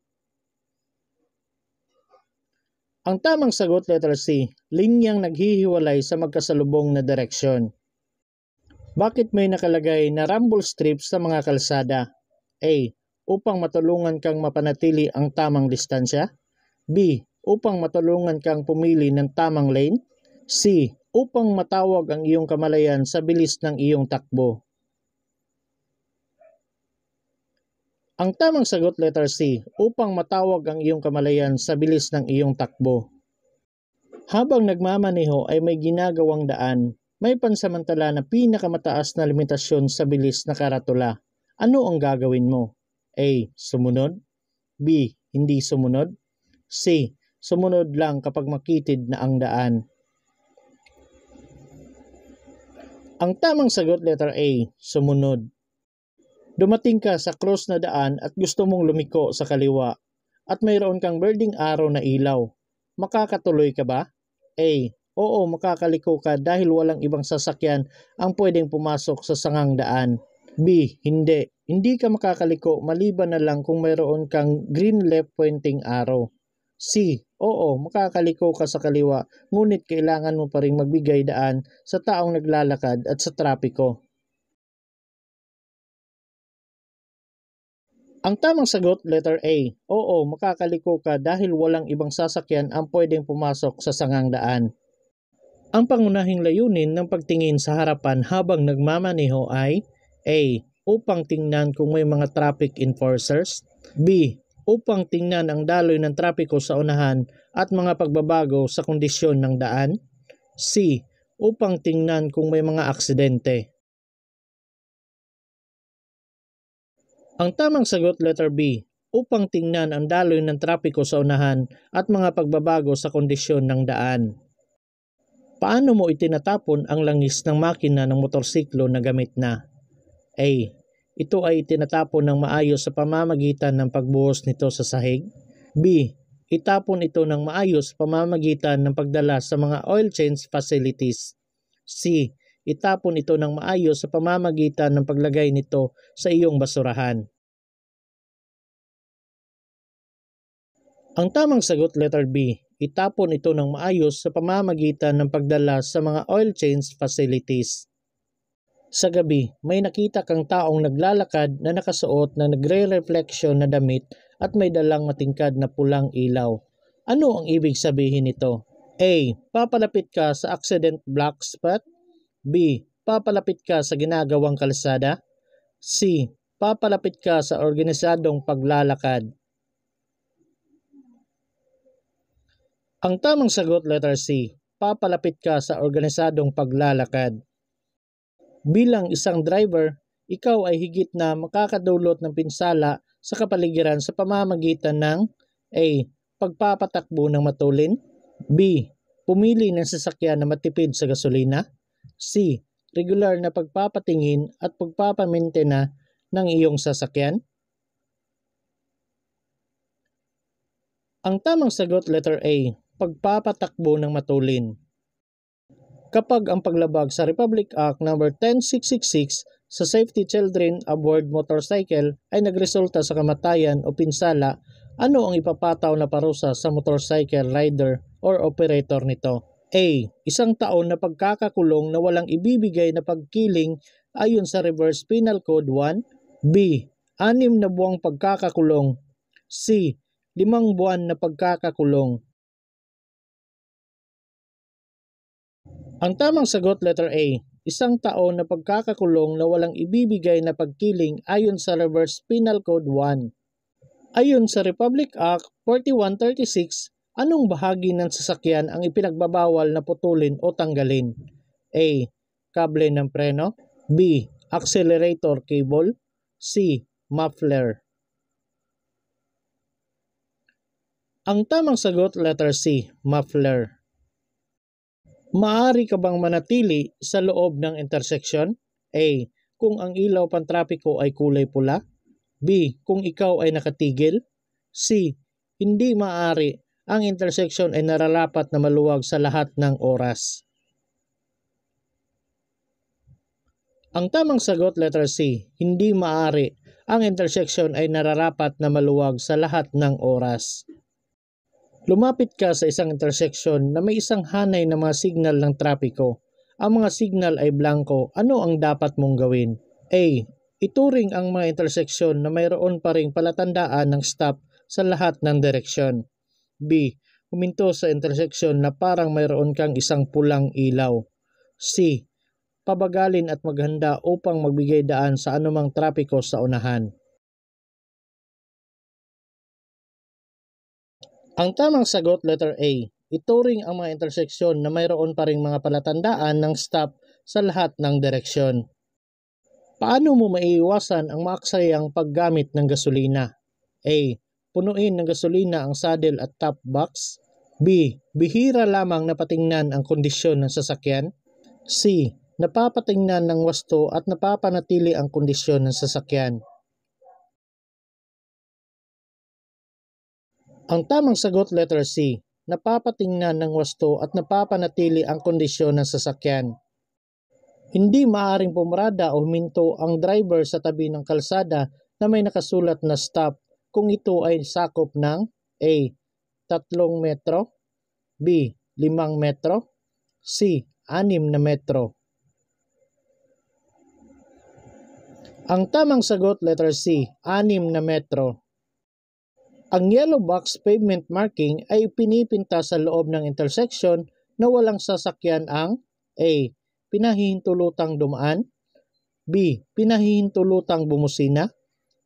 Ang tamang sagot, letter C, linyang naghihiwalay sa magkasalubong na direksyon. Bakit may nakalagay na rumble strips sa mga kalsada? A. Upang matulungan kang mapanatili ang tamang distansya. B. Upang matulungan kang pumili ng tamang lane. C. Upang matawag ang iyong kamalayan sa bilis ng iyong takbo. Ang tamang sagot, letter C, upang matawag ang iyong kamalayan sa bilis ng iyong takbo. Habang nagmamaneho ay may ginagawang daan, may pansamantala na pinakamataas na limitasyon sa bilis na karatula. Ano ang gagawin mo? A. Sumunod. B. Hindi sumunod. C. sumunod lang kapag makitid na ang daan. Ang tamang sagot letter A, sumunod. Dumating ka sa cross na daan at gusto mong lumiko sa kaliwa at mayroon kang birding arrow na ilaw. Makakatuloy ka ba? A. Oo, makakaliko ka dahil walang ibang sasakyan ang pwedeng pumasok sa sangang daan. B. Hindi. Hindi ka makakaliko maliban na lang kung mayroon kang green left pointing arrow. C. Oo, makakaliko ka sa kaliwa ngunit kailangan mo pa ring magbigay daan sa taong naglalakad at sa trapiko. Ang tamang sagot, letter A. Oo, makakaliko ka dahil walang ibang sasakyan ang pwedeng pumasok sa sangang daan. Ang pangunahing layunin ng pagtingin sa harapan habang nagmamaneho ay A. Upang tingnan kung may mga traffic enforcers. B. Upang tingnan ang daloy ng trapiko sa unahan at mga pagbabago sa kondisyon ng daan. C. Upang tingnan kung may mga aksidente. Ang tamang sagot, letter B. Upang tingnan ang daloy ng trapiko sa unahan at mga pagbabago sa kondisyon ng daan. Paano mo itinatapon ang langis ng makina ng motorsiklo na gamit na? A. Ito ay itinatapon ng maayos sa pamamagitan ng pagbuhos nito sa sahig. B. Itapon ito ng maayos sa pamamagitan ng pagdala sa mga oil change facilities. C. Itapon ito ng maayos sa pamamagitan ng paglagay nito sa iyong basurahan. Ang tamang sagot, letter B. Itapon ito ng maayos sa pamamagitan ng pagdala sa mga oil change facilities. Sa gabi, may nakita kang taong naglalakad na nakasuot na nagre-reflection na damit at may dalang matingkad na pulang ilaw. Ano ang ibig sabihin nito? A. Papalapit ka sa accident black spot. B. Papalapit ka sa ginagawang kalsada. C. Papalapit ka sa organisadong paglalakad. Ang tamang sagot, letter C. Papalapit ka sa organisadong paglalakad. Bilang isang driver, ikaw ay higit na makakadulot ng pinsala sa kapaligiran sa pamamagitan ng A. Pagpapatakbo ng matulin. B. Pumili ng sasakyan na matipid sa gasolina. C. Regular na pagpapatingin at pagpapamaintena ng iyong sasakyan. Ang tamang sagot, letter A. Pagpapatakbo ng matulin. Kapag ang paglabag sa Republic Act No. 10666 sa Safety Children Aboard Motorcycle ay nagresulta sa kamatayan o pinsala, ano ang ipapataw na parusa sa motorcycle rider or operator nito? A. 1 taon na pagkakakulong na walang ibibigay na pagkiling ayon sa Reverse Penal Code 1. B. 6 na buwang pagkakakulong. C. 5 buwan na pagkakakulong. Ang tamang sagot, letter A. 1 taon na pagkakakulong na walang ibibigay na pagkiling ayon sa Reverse Penal Code 1. Ayon sa Republic Act 4136, anong bahagi ng sasakyan ang ipinagbabawal na putulin o tanggalin? A. Kable ng preno. B. Accelerator cable. C. Muffler. Ang tamang sagot, letter C. Muffler. Maaari ka bang manatili sa loob ng intersection? A. Kung ang ilaw pantrapiko ay kulay pula. B. Kung ikaw ay nakatigil. C. Hindi maaari. Ang intersection ay nararapat na maluwag sa lahat ng oras. Ang tamang sagot, letter C. Hindi maaari. Ang intersection ay nararapat na maluwag sa lahat ng oras. Lumapit ka sa isang intersection na may isang hanay na mga signal ng trapiko. Ang mga signal ay blanko. Ano ang dapat mong gawin? A. Ituring ang mga intersection na mayroon pa ring palatandaan ng stop sa lahat ng direksyon. B. Huminto sa intersection na parang mayroon kang isang pulang ilaw. C. Pabagalin at maghanda upang magbigay daan sa anumang trapiko sa unahan. Ang tamang sagot, letter A. Ituring ang mga interseksyon na mayroon pa ring mga palatandaan ng stop sa lahat ng direksyon. Paano mo maiiwasan ang maaksayang paggamit ng gasolina? A. Punuin ng gasolina ang saddle at top box. B. Bihira lamang napatingnan ang kondisyon ng sasakyan. C. Napapatingnan ng wasto at napapanatili ang kondisyon ng sasakyan. Ang tamang sagot letter C. Napapatingnan ng wasto at napapanatili ang kondisyon ng sasakyan. Hindi maaaring pumarada o huminto ang driver sa tabi ng kalsada na may nakasulat na stop kung ito ay sakop ng A. 3 metro, B. 5 metro, C. 6 na metro. Ang tamang sagot letter C. 6 na metro. Ang yellow box pavement marking ay pinipinta sa loob ng intersection na walang sasakyan ang A. Pinahihintulutang dumaan, B. Pinahihintulutang bumusina,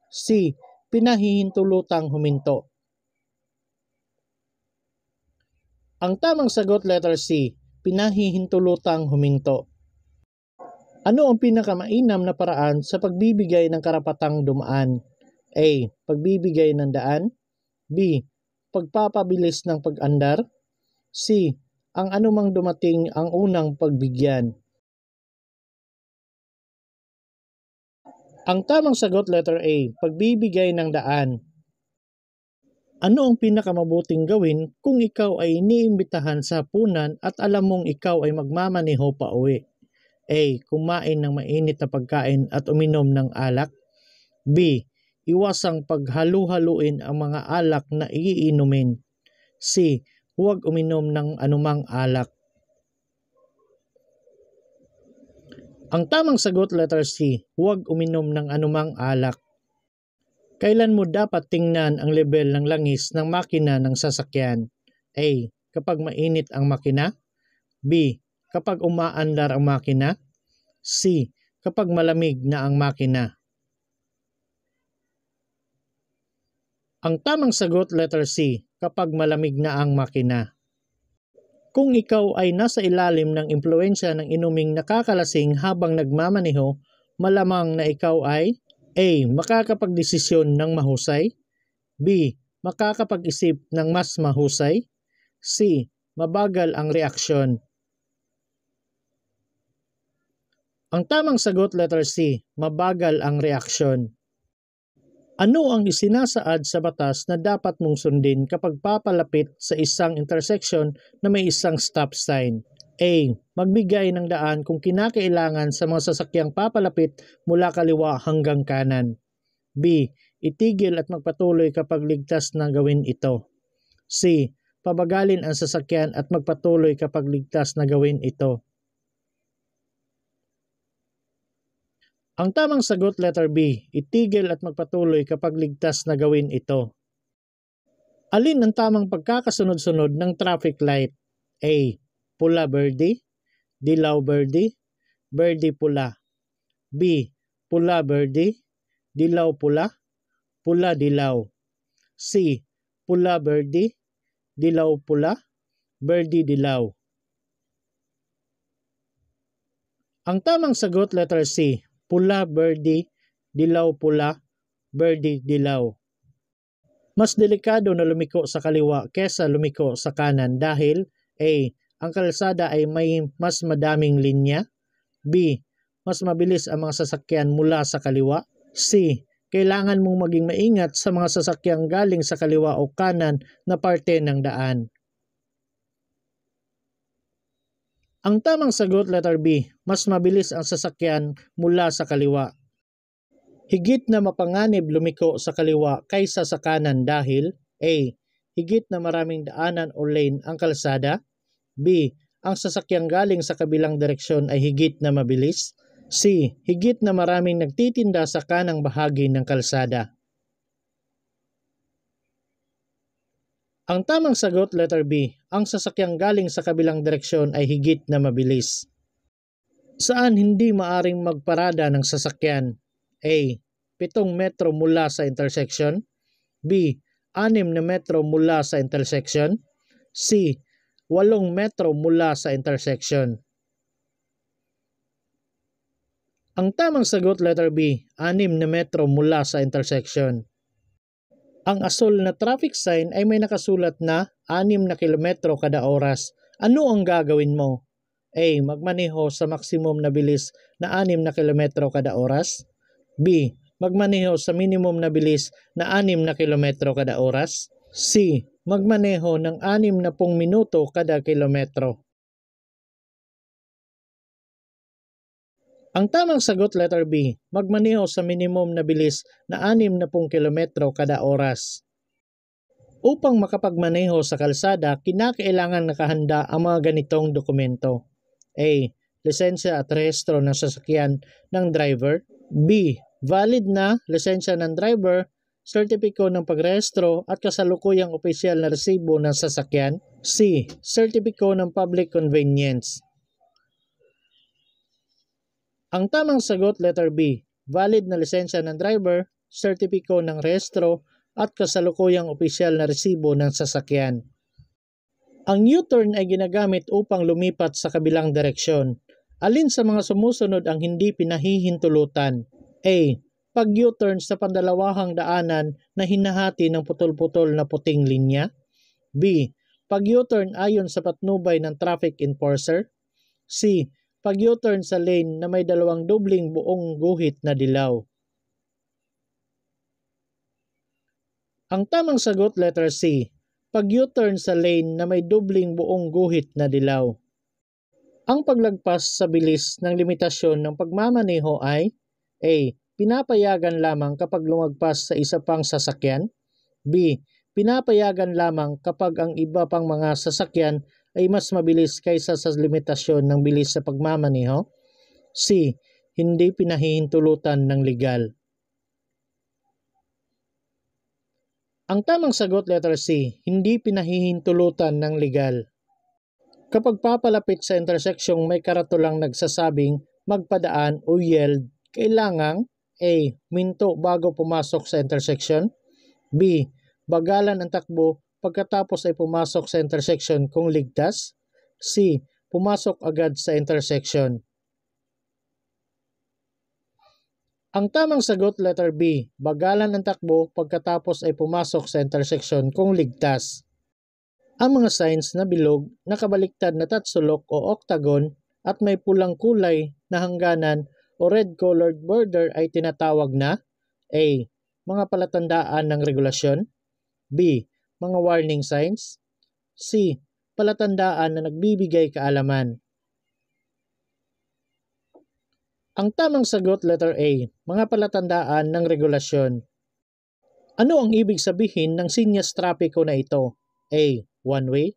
C. Pinahihintulutang huminto. Ang tamang sagot letter C. Pinahihintulutang huminto. Ano ang pinakamainam na paraan sa pagbibigay ng karapatang dumaan? A. Pagbibigay ng daan, B. Pagpapabilis ng pag-andar, C. Ang anumang dumating ang unang pagbigyan. Ang tamang sagot letter A. Pagbibigay ng daan. Ano ang pinakamabuting gawin kung ikaw ay iniimbitahan sa hapunan at alam mong ikaw ay magmamaneho pa uwi? A. Kumain ng mainit na pagkain at uminom ng alak, B. Iwasang paghalu-haluin ang mga alak na iinumin, C. Huwag uminom ng anumang alak. Ang tamang sagot letter C. Huwag uminom ng anumang alak. Kailan mo dapat tingnan ang level ng langis ng makina ng sasakyan? A. Kapag mainit ang makina, B. Kapag umaandar ang makina, C. Kapag malamig na ang makina. Ang tamang sagot letter C. Kapag malamig na ang makina. Kung ikaw ay nasa ilalim ng impluwensya ng inuming nakakalasing habang nagmamaneho, malamang na ikaw ay A. Makakapagdesisyon ng mahusay, B. Makakapag-isip ng mas mahusay, C. Mabagal ang reaksyon. Ang tamang sagot letter C. Mabagal ang reaksyon. Ano ang isinasaad sa batas na dapat mong sundin kapag papalapit sa isang intersection na may isang stop sign? A. Magbigay ng daan kung kinakailangan sa mga sasakyang papalapit mula kaliwa hanggang kanan. B. Itigil at magpatuloy kapag ligtas na gawin ito. C. Pabagalin ang sasakyan at magpatuloy kapag ligtas na gawin ito. Ang tamang sagot letter B. Itigil at magpatuloy kapag ligtas na gawin ito. Alin ang tamang pagkakasunod-sunod ng traffic light? A. Pula birdie, dilaw birdie, birdie pula. B. Pula birdie, dilaw pula, pula dilaw. C. Pula birdie, dilaw pula, birdie dilaw. Ang tamang sagot letter C. Pula birdie, dilaw pula, birdie dilaw. Mas delikado na lumiko sa kaliwa kesa lumiko sa kanan dahil A. Ang kalsada ay may mas madaming linya, B. Mas mabilis ang mga sasakyan mula sa kaliwa, C. Kailangan mong maging maingat sa mga sasakyang galing sa kaliwa o kanan na parte ng daan. Ang tamang sagot letter B. Mas mabilis ang sasakyan mula sa kaliwa. Higit na mapanganib lumiko sa kaliwa kaysa sa kanan dahil A. Higit na maraming daanan o lane ang kalsada, B. Ang sasakyang galing sa kabilang direksyon ay higit na mabilis, C. Higit na maraming nagtitinda sa kanang bahagi ng kalsada. Ang tamang sagot letter B. Ang sasakyang galing sa kabilang direksyon ay higit na mabilis. Saan hindi maaring magparada ng sasakyan? A. 7 metro mula sa intersection, B. 6 na metro mula sa intersection, C. 8 metro mula sa intersection. Ang tamang sagot letter B. 6 na metro mula sa intersection. Ang asul na traffic sign ay may nakasulat na 6 na kilometro kada oras. Ano ang gagawin mo? A. Magmaneho sa maximum na bilis na 6 na kilometro kada oras. B. Magmaneho sa minimum na bilis na 6 na kilometro kada oras. C. Magmaneho ng 60 minuto kada kilometro. Ang tamang sagot letter B, magmaneho sa minimum na bilis na 60 kilometro kada oras. Upang makapagmaneho sa kalsada, kinakailangan nakahanda ang mga ganitong dokumento. A. Lisensya at rehistro ng sasakyan ng driver. B. Valid na lisensya ng driver, sertipiko ng pagrehistro at kasalukuyang opisyal na resibo ng sasakyan. C. Sertipiko ng public convenience. Ang tamang sagot letter B, valid na lisensya ng driver, sertipiko ng rehistro at kasalukuyang opisyal na resibo ng sasakyan. Ang U-turn ay ginagamit upang lumipat sa kabilang direksyon. Alin sa mga sumusunod ang hindi pinahihintulutan? A. Pag U-turn sa pandalawahang daanan na hinahati ng putol-putol na puting linya. B. Pag U-turn ayon sa patnubay ng traffic enforcer. C. Pag U-turn sa lane na may dalawang dobling buong guhit na dilaw. Ang tamang sagot letter C. Pag U-turn sa lane na may dobling buong guhit na dilaw. Ang paglagpas sa bilis ng limitasyon ng pagmamaneho ay A. Pinapayagan lamang kapag lumagpas sa isa pang sasakyan. B. Pinapayagan lamang kapag ang iba pang mga sasakyan ay mas mabilis kaysa sa limitasyon ng bilis sa pagmamaneho. C. Hindi pinahihintulutan ng legal. Ang tamang sagot letter C. Hindi pinahihintulutan ng legal. Kapag papalapit sa interseksyong may karatulang nagsasabing magpadaan o yield, kailangang A. Minto bago pumasok sa intersection. B. Bagalan ang takbo pagkatapos ay pumasok sa intersection kung ligtas. C. Pumasok agad sa intersection. Ang tamang sagot letter B, bagalan ang takbo pagkatapos ay pumasok sa intersection kung ligtas. Ang mga signs na bilog, nakabaliktad na tatsulok o octagon at may pulang kulay na hangganan o red-colored border ay tinatawag na A. Mga palatandaan ng regulasyon. B. Mga warning signs. C. Palatandaan na nagbibigay kaalaman. Ang tamang sagot letter A, mga palatandaan ng regulasyon. Ano ang ibig sabihin ng sinyas trapiko na ito? A. One way.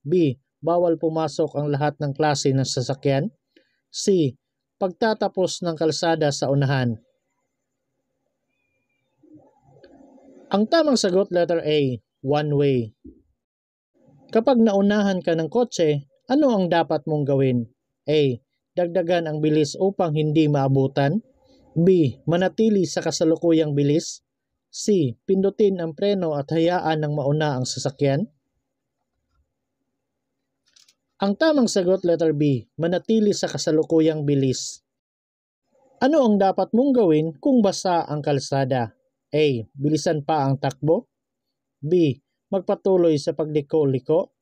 B. Bawal pumasok ang lahat ng klase ng sasakyan. C. Pagtatapos ng kalsada sa unahan. Ang tamang sagot letter A, one way. Kapag naunahan ka ng kotse, ano ang dapat mong gawin? A. Dagdagan ang bilis upang hindi maabutan. B. Manatili sa kasalukuyang bilis. C. Pindutin ang preno at hayaan ng mauna ang sasakyan. Ang tamang sagot letter B, manatili sa kasalukuyang bilis. Ano ang dapat mong gawin kung basa ang kalsada? A. Bilisan pa ang takbo. B. Magpatuloy sa pagliko-liko.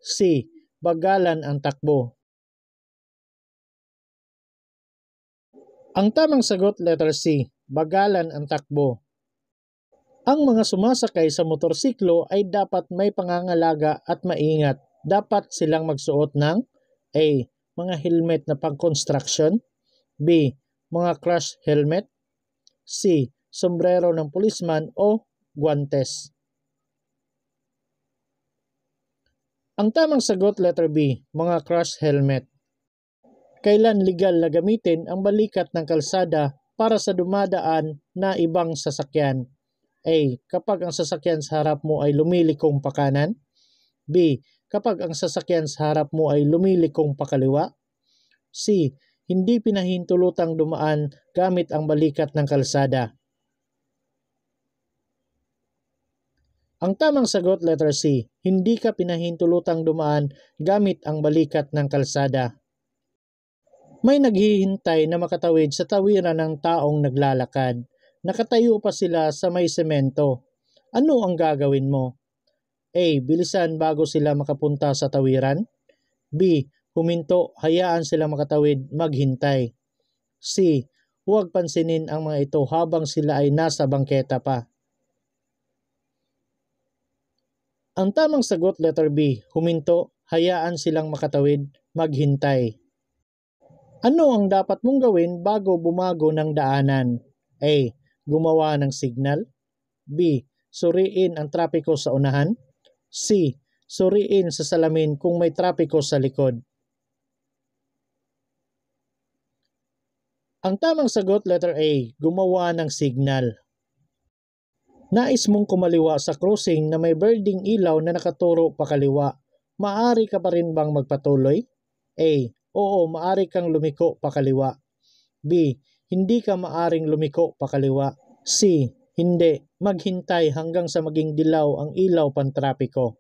C. Bagalan ang takbo. Ang tamang sagot letter C, bagalan ang takbo. Ang mga sumasakay sa motorsiklo ay dapat may pangangalaga at maingat. Dapat silang magsuot ng A. Mga helmet na pang-construction. B. Mga crash helmet. C. Sombrero ng pulisman o guantes. Ang tamang sagot letter B, mga crash helmet. Kailan legal na gamitin ang balikat ng kalsada para sa dumadaan na ibang sasakyan? A. Kapag ang sasakyan sa harap mo ay lumilikong pakanan. B. Kapag ang sasakyan sa harap mo ay lumilikong pakaliwa. C. Hindi pinahintulutang dumaan gamit ang balikat ng kalsada. Ang tamang sagot letter C, hindi ka pinahintulutang dumaan gamit ang balikat ng kalsada. May naghihintay na makatawid sa tawiran ng taong naglalakad. Nakatayo pa sila sa may semento. Ano ang gagawin mo? A. Bilisan bago sila makapunta sa tawiran. B. Huminto, hayaan sila makatawid, maghintay. C. Huwag pansinin ang mga ito habang sila ay nasa bangketa pa. Ang tamang sagot, letter B. Huminto, hayaan silang makatawid, maghintay. Ano ang dapat mong gawin bago bumago ng daanan? A. Gumawa ng signal. B. Suriin ang trapiko sa unahan. C. Suriin sa salamin kung may trapiko sa likod. Ang tamang sagot, letter A. Gumawa ng signal. Nais mong kumaliwa sa crossing na may birding ilaw na nakaturo pakaliwa. Maaari ka pa rin bang magpatuloy? A. Oo, maaari kang lumiko pakaliwa. B. Hindi ka maaring lumiko pakaliwa. C. Hindi, maghintay hanggang sa maging dilaw ang ilaw pantrapiko.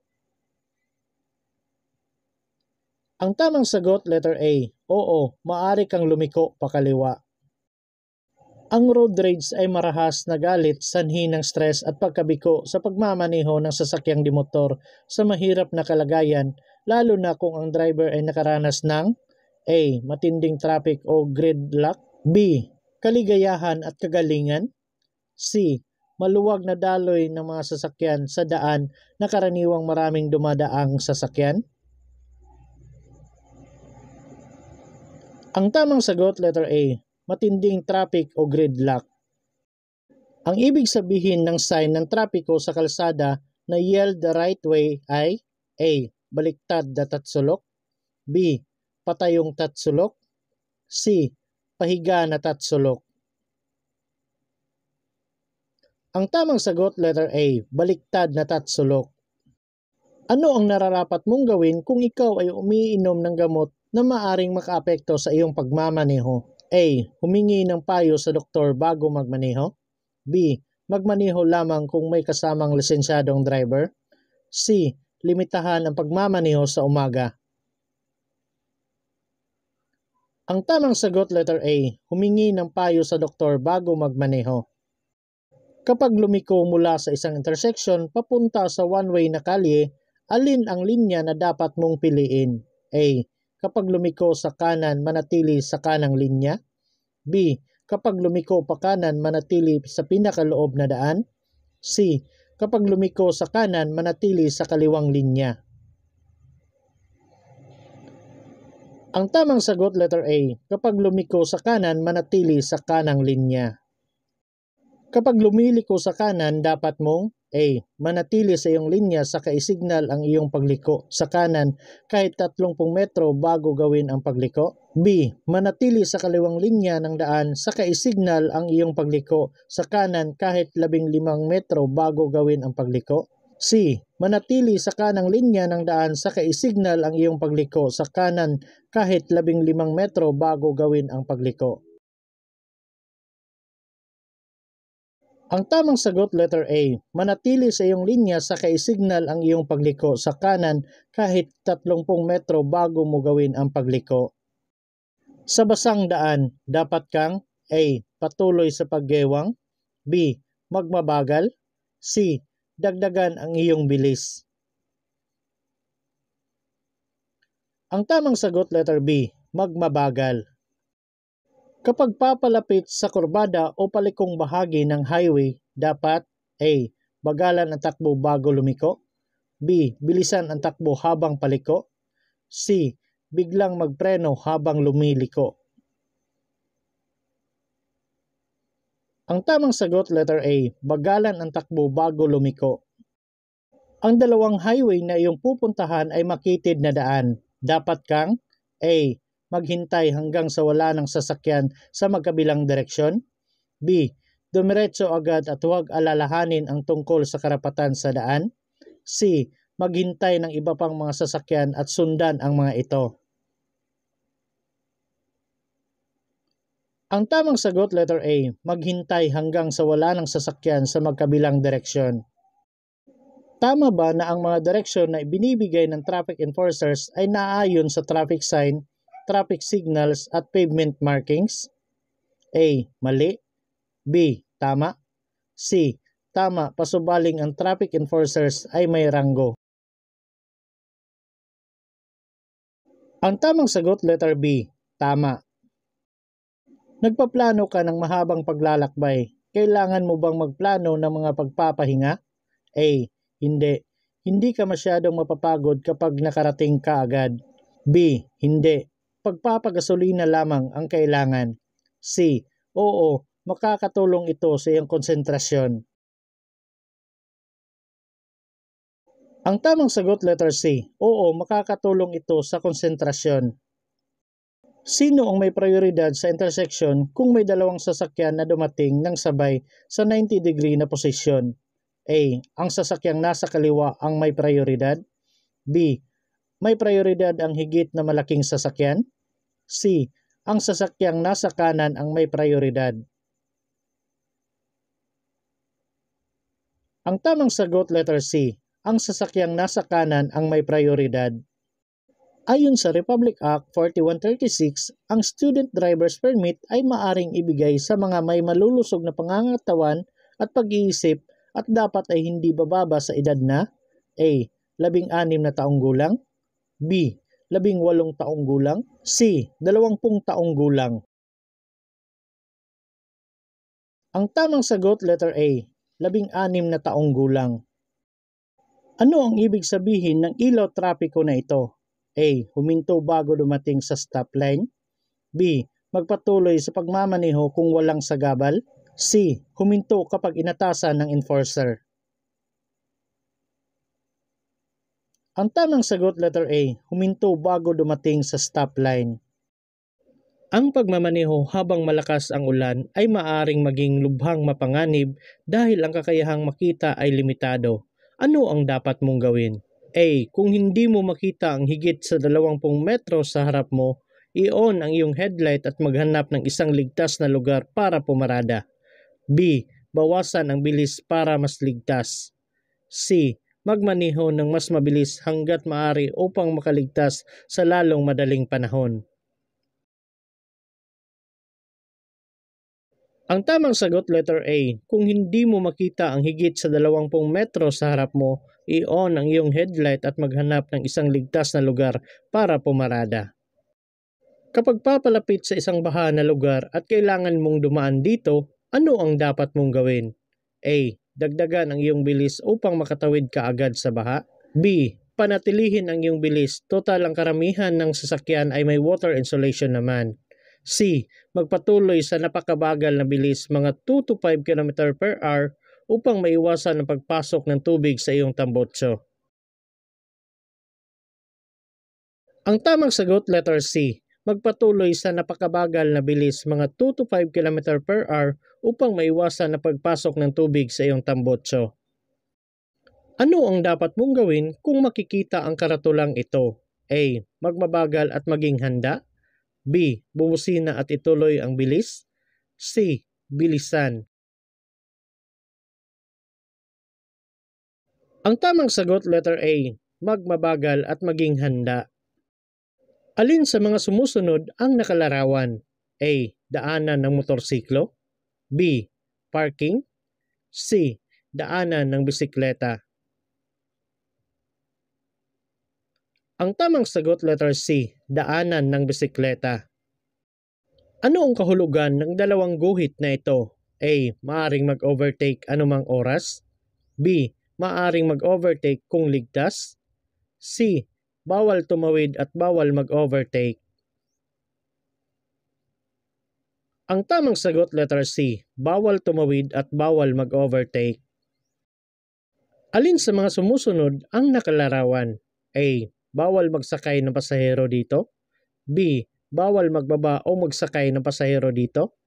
Ang tamang sagot, letter A. Oo, maaari kang lumiko pakaliwa. Ang road rage ay marahas na galit, sanhi ng stress at pagkabiko sa pagmamaneho ng sasakyang dimotor sa mahirap na kalagayan, lalo na kung ang driver ay nakaranas ng A. Matinding traffic o gridlock. B. Kaligayahan at kagalingan. C. Maluwag na daloy ng mga sasakyan sa daan na karaniwang maraming dumadaang sasakyan. Ang tamang sagot, letter A. Matinding traffic o gridlock. Ang ibig sabihin ng sign ng trapiko sa kalsada na yield the right way ay A. Baliktad na tatsulok. B. Patayong tatsulok. C. Pahiga na tatsulok. Ang tamang sagot, letter A. Baliktad na tatsulok. Ano ang nararapat mong gawin kung ikaw ay umiinom ng gamot na maaring makaapekto sa iyong pagmamaneho? A. Humingi ng payo sa doktor bago magmaneho. B. Magmaneho lamang kung may kasamang lisensyadong driver. C. Limitahan ang pagmamaneho sa umaga. Ang tamang sagot, letter A. Humingi ng payo sa doktor bago magmaneho. Kapag lumiko mula sa isang intersection papunta sa one-way na kalye, alin ang linya na dapat mong piliin? A. Kapag lumiko sa kanan, manatili sa kanang linya. B. Kapag lumiko pa kanan, manatili sa pinakaloob na daan. C. Kapag lumiko sa kanan, manatili sa kaliwang linya. Ang tamang sagot, letter A. Kapag lumiko sa kanan, manatili sa kanang linya. Kapag lumiliko sa kanan, dapat mong A. Manatili sa iyong linya sa kaisignal ang iyong pagliko sa kanan kahit 30 metro bago gawin ang pagliko. B. Manatili sa kaliwang linya ng daan sa kaisignal ang iyong pagliko sa kanan kahit 15 metro bago gawin ang pagliko. C. Manatili sa kanang linya ng daan sa kaisignal ang iyong pagliko sa kanan kahit 15 metro bago gawin ang pagliko. Ang tamang sagot, letter A. Manatili sa iyong linya sa kaisignal ang iyong pagliko sa kanan kahit 30 metro bago mo gawin ang pagliko. Sa basang daan, dapat kang A. Patuloy sa paggewang. B. Magmabagal. C. Dagdagan ang iyong bilis. Ang tamang sagot, letter B. Magmabagal. Kapag papalapit sa kurbada o palikong bahagi ng highway, dapat A. Bagalan ang takbo bago lumiko. B. Bilisan ang takbo habang paliko. C. Biglang magpreno habang lumiliko. Ang tamang sagot, letter A. Bagalan ang takbo bago lumiko. Ang dalawang highway na iyong pupuntahan ay makitid na daan. Dapat kang A. Maghintay hanggang sa wala ng sasakyan sa magkabilang direksyon. B. Dumiretso agad at huwag alalahanin ang tungkol sa karapatan sa daan. C. Maghintay ng iba pang mga sasakyan at sundan ang mga ito. Ang tamang sagot, letter A. Maghintay hanggang sa wala ng sasakyan sa magkabilang direksyon. Tama ba na ang mga direksyon na ibinibigay ng traffic enforcers ay naaayon sa traffic sign, traffic signals at pavement markings? A. Mali. B. Tama. C. Tama, pasubaling ang traffic enforcers ay may ranggo. Ang tamang sagot letter B, tama. Nagpaplano ka ng mahabang paglalakbay. Kailangan mo bang magplano ng mga pagpapahinga? A. Hindi. Hindi ka masyadong mapapagod kapag nakarating ka agad. B. Hindi. Pagpapagasolina lamang ang kailangan. C. Oo, makakatulong ito sa iyong konsentrasyon. Ang tamang sagot letter C. Oo, makakatulong ito sa konsentrasyon. Sino ang may prioridad sa intersection kung may dalawang sasakyan na dumating ng sabay sa 90-degree na posisyon? A. Ang sasakyang nasa kaliwa ang may prioridad. B. May prioridad ang higit na malaking sasakyan. C. Ang sasakyang nasa kanan ang may prioridad. Ang tamang sagot letter C. Ang sasakyang nasa kanan ang may prioridad. Ayon sa Republic Act 4136, ang Student Driver's Permit ay maaring ibigay sa mga may malulusog na pangangatawan at pag-iisip at dapat ay hindi bababa sa edad na A. 16 na taong gulang, B. 18 taong gulang, C. 20 taong gulang. Ang tamang sagot letter A. 16 na taong gulang. Ano ang ibig sabihin ng ilaw trapiko na ito? A. Huminto bago dumating sa stoplight. B. Magpatuloy sa pagmamaneho kung walang sagabal. C. Huminto kapag inatasan ng enforcer. Ang tamang sagot letter A. Huminto bago dumating sa stoplight. Ang pagmamaneho habang malakas ang ulan ay maaaring maging lubhang mapanganib dahil ang kakayahang makita ay limitado. Ano ang dapat mong gawin? A. Kung hindi mo makita ang higit sa 20 metro sa harap mo, i-on ang iyong headlight at maghanap ng isang ligtas na lugar para pumarada. B. Bawasan ang bilis para mas ligtas. C. Magmaneho ng mas mabilis hanggat maaari upang makaligtas sa lalong madaling panahon. Ang tamang sagot letter A. Kung hindi mo makita ang higit sa 20 metro sa harap mo, i-on ang iyong headlight at maghanap ng isang ligtas na lugar para pumarada. Kapag papalapit sa isang baha na lugar at kailangan mong dumaan dito, ano ang dapat mong gawin? A. Dagdagan ang iyong bilis upang makatawid ka agad sa baha. B. Panatilihin ang iyong bilis, total ang karamihan ng sasakyan ay may water insulation naman. C. Magpatuloy sa napakabagal na bilis mga 2 to 5 km per hour upang maiwasan ang pagpasok ng tubig sa iyong tambutso. Ang tamang sagot letter C. Magpatuloy sa napakabagal na bilis mga 2 to 5 km per hour upang maiwasan ang pagpasok ng tubig sa iyong tambutso. Ano ang dapat mong gawin kung makikita ang karatulang ito? A. Magmabagal at maging handa. B. Bumusina at ituloy ang bilis. C. Bilisan. Ang tamang sagot letter A. Magmabagal at maging handa. Alin sa mga sumusunod ang nakalarawan? A. Daanan ng motorsiklo. B. Parking. C. Daanan ng bisikleta. Ang tamang sagot letter C. Daanan ng bisikleta. Ano ang kahulugan ng dalawang guhit na ito? A. Maaring mag-overtake anumang oras. B. Maaring mag-overtake kung ligtas. C. Bawal tumawid at bawal mag-overtake. Ang tamang sagot letter C. Bawal tumawid at bawal mag-overtake. Alin sa mga sumusunod ang nakalarawan? A. Bawal magsakay ng pasahero dito. B. Bawal magbaba o magsakay ng pasahero dito.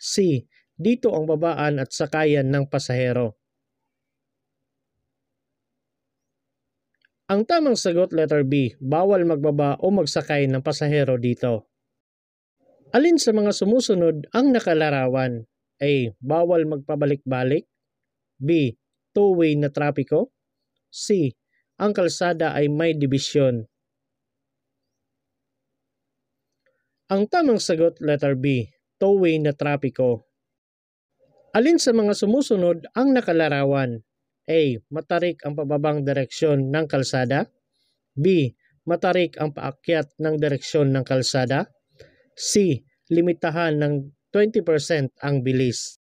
C. Dito ang babaan at sakayan ng pasahero. Ang tamang sagot letter B. Bawal magbaba o magsakay ng pasahero dito. Alin sa mga sumusunod ang nakalarawan? A. Bawal magpabalik-balik. B. Two-way na trapiko. C. Ang kalsada ay may dibisyon. Ang tamang sagot letter B. Two-way na trapiko. Alin sa mga sumusunod ang nakalarawan? A. Matarik ang pababang direksyon ng kalsada. B. Matarik ang paakyat ng direksyon ng kalsada. C. Limitahan ng 20% ang bilis.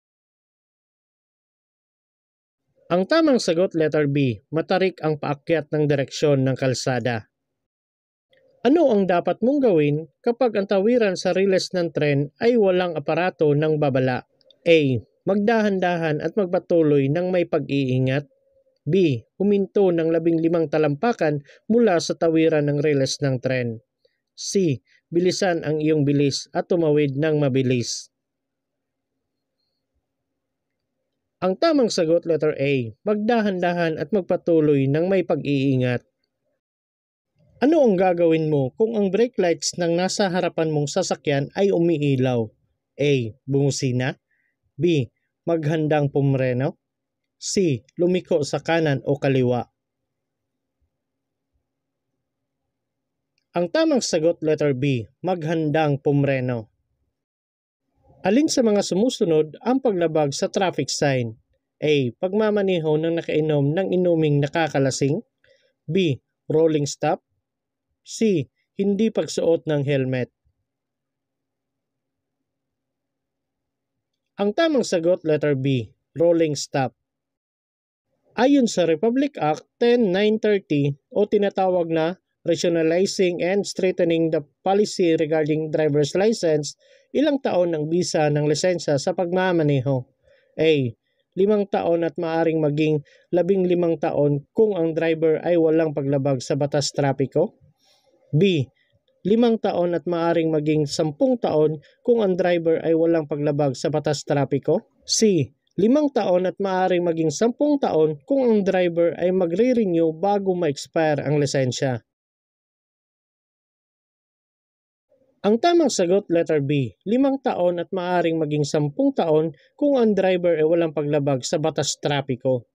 Ang tamang sagot letter B. Matarik ang paakyat ng direksyon ng kalsada. Ano ang dapat mong gawin kapag ang tawiran sa riles ng tren ay walang aparato ng babala? A. Magdahan-dahan at magpatuloy ng may pag-iingat. B. Huminto ng 15 talampakan mula sa tawiran ng riles ng tren. C. Bilisan ang iyong bilis at tumawid ng mabilis. Ang tamang sagot letter A. Magdahan-dahan at magpatuloy ng may pag-iingat. Ano ang gagawin mo kung ang brake lights ng nasa harapan mong sasakyan ay umiilaw? A. Bumusina. B. Maghandang pumreno. C. Lumiko sa kanan o kaliwa. Ang tamang sagot letter B. Maghandang pumreno. Alin sa mga sumusunod ang paglabag sa traffic sign? A. Pagmamaneho ng nakainom ng inuming nakakalasing. B. Rolling stop. C. Hindi pagsuot ng helmet. Ang tamang sagot letter B. Rolling stop. Ayon sa Republic Act 10930 o tinatawag na Rationalizing and Strengthening the Policy Regarding Driver's License, ilang taon ang bisa ng lisensya sa pagmamaneho? A. 5 taon at maaring maging 15 taon kung ang driver ay walang paglabag sa batas trapiko. B. 5 taon at maaring maging 10 taon kung ang driver ay walang paglabag sa batas trapiko. C. 5 taon at maaring maging 10 taon kung ang driver ay magre-renew bago ma-expire ang lisensya. Ang tamang sagot letter B. 5 taon at maaring maging 10 taon kung ang driver ay walang paglabag sa batas trapiko.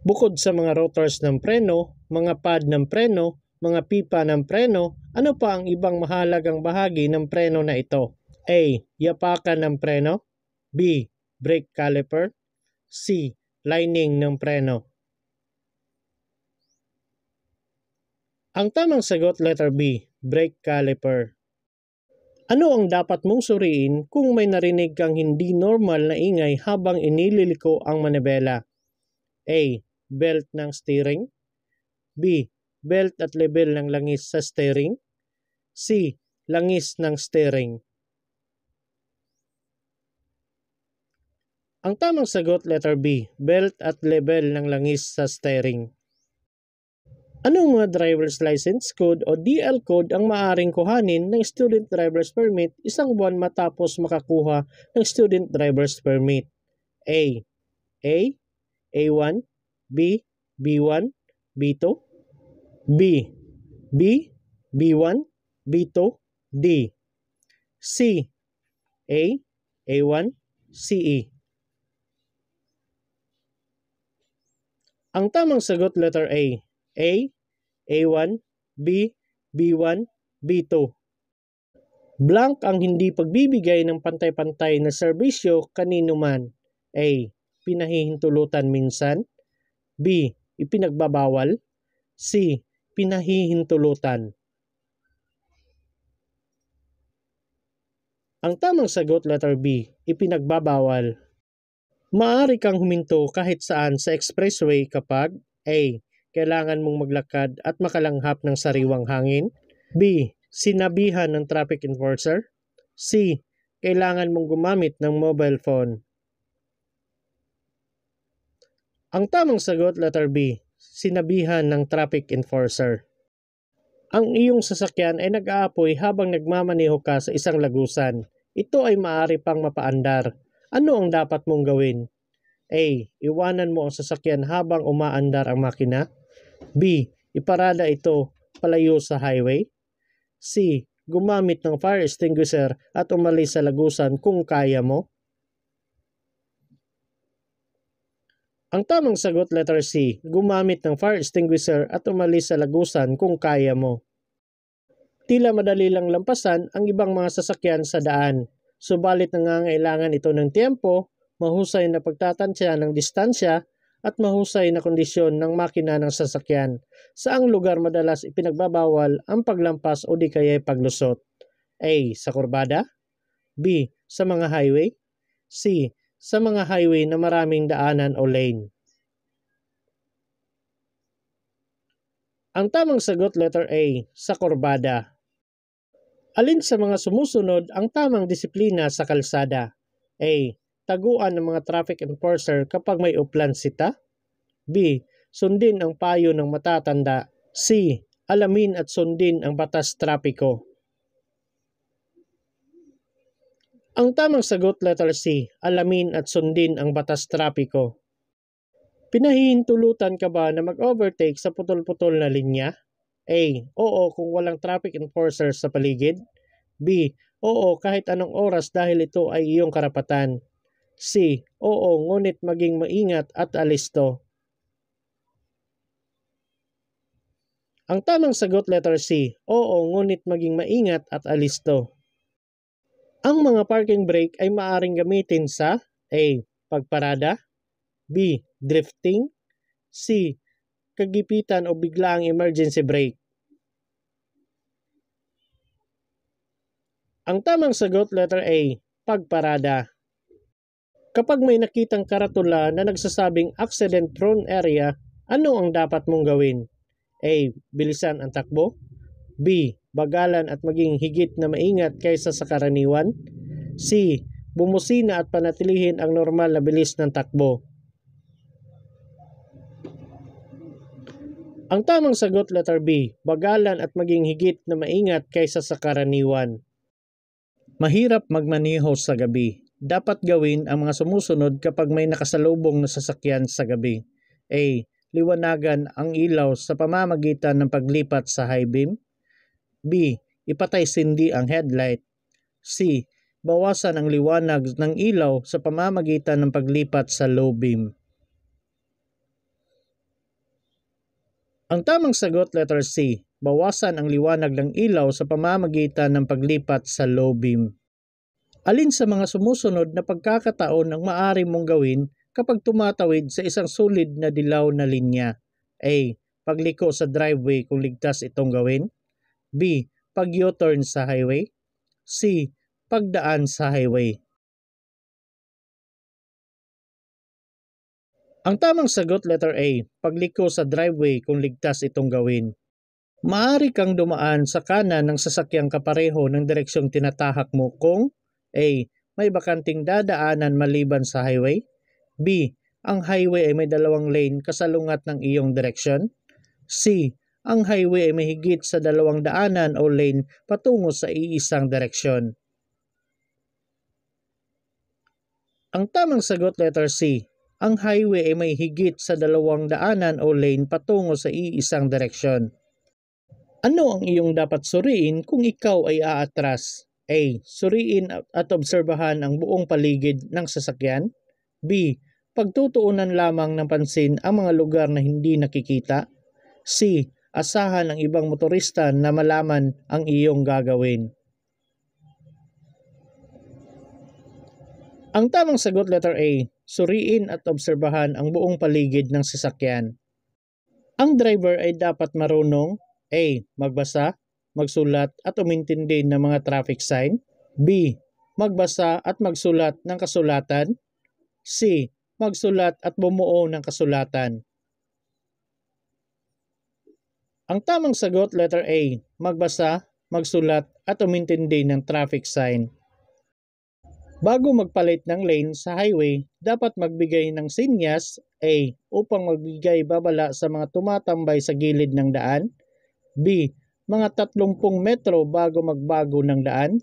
Bukod sa mga rotors ng preno, mga pad ng preno, mga pipa ng preno, ano pa ang ibang mahalagang bahagi ng preno na ito? A. Yapakan ng preno. B. Brake caliper. C. Lining ng preno. Ang tamang sagot letter B. Brake caliper. Ano ang dapat mong suriin kung may narinig kang hindi normal na ingay habang inililiko ang manibela? A. Belt ng steering. B. Belt at level ng langis sa steering. C. Langis ng steering. Ang tamang sagot letter B. Belt at level ng langis sa steering. Anong mga driver's license code o DL code ang maaaring kuhanin ng student driver's permit isang buwan matapos makakuha ng student driver's permit? A. A1, B, B1, B2, B, B1, B2, D. C. A1, CE. Ang tamang sagot letter A. A1, B, B1, B2. Blank ang hindi pagbibigay ng pantay-pantay na serbisyo kanino man. A. Pinahihintulutan minsan. B. Ipinagbabawal. C. Pinahihintulutan. Ang tamang sagot letter B. Ipinagbabawal. Maaari kang huminto kahit saan sa expressway kapag A. Kailangan mong maglakad at makalanghap ng sariwang hangin. B. Sinabihan ng traffic enforcer. C. Kailangan mong gumamit ng mobile phone. Ang tamang sagot letter B. Sinabihan ng traffic enforcer. Ang iyong sasakyan ay nag-aapoy habang nagmamaneho ka sa isang lagusan. Ito ay maaari pang mapaandar. Ano ang dapat mong gawin? A. Iwanan mo ang sasakyan habang umaandar ang makina. B. Iparada ito palayo sa highway. C. Gumamit ng fire extinguisher at umalis sa lagusan kung kaya mo. Ang tamang sagot letter C. Gumamit ng fire extinguisher at umalis sa lagusan kung kaya mo. Tila madali lang lampasan ang ibang mga sasakyan sa daan. Subalit nangangailangan ito ng tiempo, mahusay na pagtatansya ng distansya at mahusay na kondisyon ng makina ng sasakyan. Saang lugar madalas ipinagbabawal ang paglampas o di kaya paglusot? A. Sa kurbada. B. Sa mga highway. C. Sa mga highway na maraming daanan o lane. Ang tamang sagot letter A. Sa kurbada. Alin sa mga sumusunod ang tamang disiplina sa kalsada? A. Taguan ng mga traffic enforcer kapag may uplansita. B. Sundin ang payo ng matatanda. C. Alamin at sundin ang batas trapiko. Ang tamang sagot letter C. Alamin at sundin ang batas trapiko. Pinahihintulutan ka ba na mag-overtake sa putol-putol na linya? A. Oo kung walang traffic enforcer sa paligid. B. Oo kahit anong oras dahil ito ay iyong karapatan. C. Oo ngunit maging maingat at alisto. Ang tamang sagot letter C. Oo ngunit maging maingat at alisto. Ang mga parking brake ay maaaring gamitin sa A. Pagparada. B. Drifting. C. Kagipitan o biglaang emergency brake. Ang tamang sagot letter A. Pagparada. Kapag may nakitang karatula na nagsasabing accident prone area, ano ang dapat mong gawin? A. Bilisan ang takbo. B. Bagalan at maging higit na maingat kaysa sa karaniwan. C. Bumusina at panatilihin ang normal na bilis ng takbo. Ang tamang sagot letter B. Bagalan at maging higit na maingat kaysa sa karaniwan. Mahirap magmaneho sa gabi. Dapat gawin ang mga sumusunod kapag may nakasalubong na sasakyan sa gabi. A. Liwanagan ang ilaw sa pamamagitan ng paglipat sa high beam. B. Ipatay sindi ang headlight. C. Bawasan ang liwanag ng ilaw sa pamamagitan ng paglipat sa low beam. Ang tamang sagot letter C. Bawasan ang liwanag ng ilaw sa pamamagitan ng paglipat sa low beam. Alin sa mga sumusunod na pagkakataon ang maaari mong gawin kapag tumatawid sa isang solid na dilaw na linya? A. Pagliko sa driveway kung ligtas itong gawin. B. Pag U-turn sa highway. C. Pagdaan sa highway. Ang tamang sagot letter A. Pagliko sa driveway kung ligtas itong gawin. Maaari kang dumaan sa kanan ng sasakyang kapareho ng direksyong tinatahak mo kung A. May bakanting dadaanan maliban sa highway. B. Ang highway ay may dalawang lane kasalungat ng iyong direksyon. C. Ang highway ay may higit sa dalawang daanan o lane patungo sa iisang direksyon. Ang tamang sagot letter C. Ang highway ay may higit sa dalawang daanan o lane patungo sa iisang direksyon. Ano ang iyong dapat suriin kung ikaw ay aatras? A. Suriin at obserbahan ang buong paligid ng sasakyan. B. Pagtutuunan lamang ng pansin ang mga lugar na hindi nakikita. C. Asahan ang ibang motorista na malaman ang iyong gagawin. Ang tamang sagot letter A. Suriin at obserbahan ang buong paligid ng sasakyan. Ang driver ay dapat marunong A. Magbasa, magsulat at umintindi ng mga traffic sign. B. Magbasa at magsulat ng kasulatan. C. Magsulat at bumuo ng kasulatan. Ang tamang sagot letter A. Magbasa, magsulat at umintindi ng traffic sign. Bago magpalit ng lane sa highway, dapat magbigay ng sinyas A. Upang magbigay babala sa mga tumatambay sa gilid ng daan. B. Mga 30 metro bago magbago ng daan.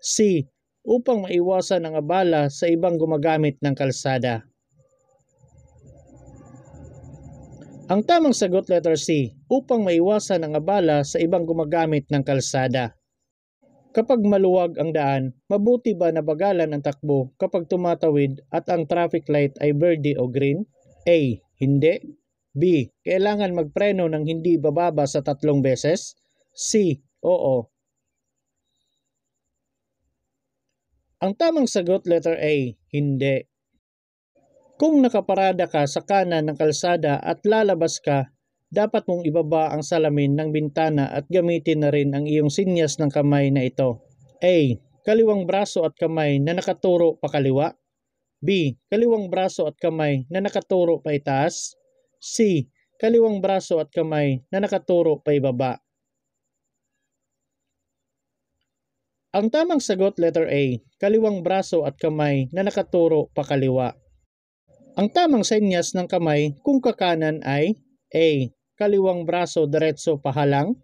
C. Upang maiwasan ang abala sa ibang gumagamit ng kalsada. Ang tamang sagot letter C. Upang maiwasan ang abala sa ibang gumagamit ng kalsada. Kapag maluwag ang daan, mabuti ba na bagalan ang takbo kapag tumatawid at ang traffic light ay verde o green? A. Hindi. B. Kailangan magpreno ng hindi bababa sa 3 beses? C. Oo. Ang tamang sagot letter A. Hindi. Kung nakaparada ka sa kanan ng kalsada at lalabas ka, dapat mong ibaba ang salamin ng bintana at gamitin na rin ang iyong sinyas ng kamay na ito. A. Kaliwang braso at kamay na nakaturo pakaliwa. B. Kaliwang braso at kamay na nakaturo paitaas. C. Kaliwang braso at kamay na nakaturo paibaba. Ang tamang sagot letter A, kaliwang braso at kamay na nakaturo pakaliwa. Ang tamang senyas ng kamay kung kakanan ay A. Kaliwang braso diretso pahalang.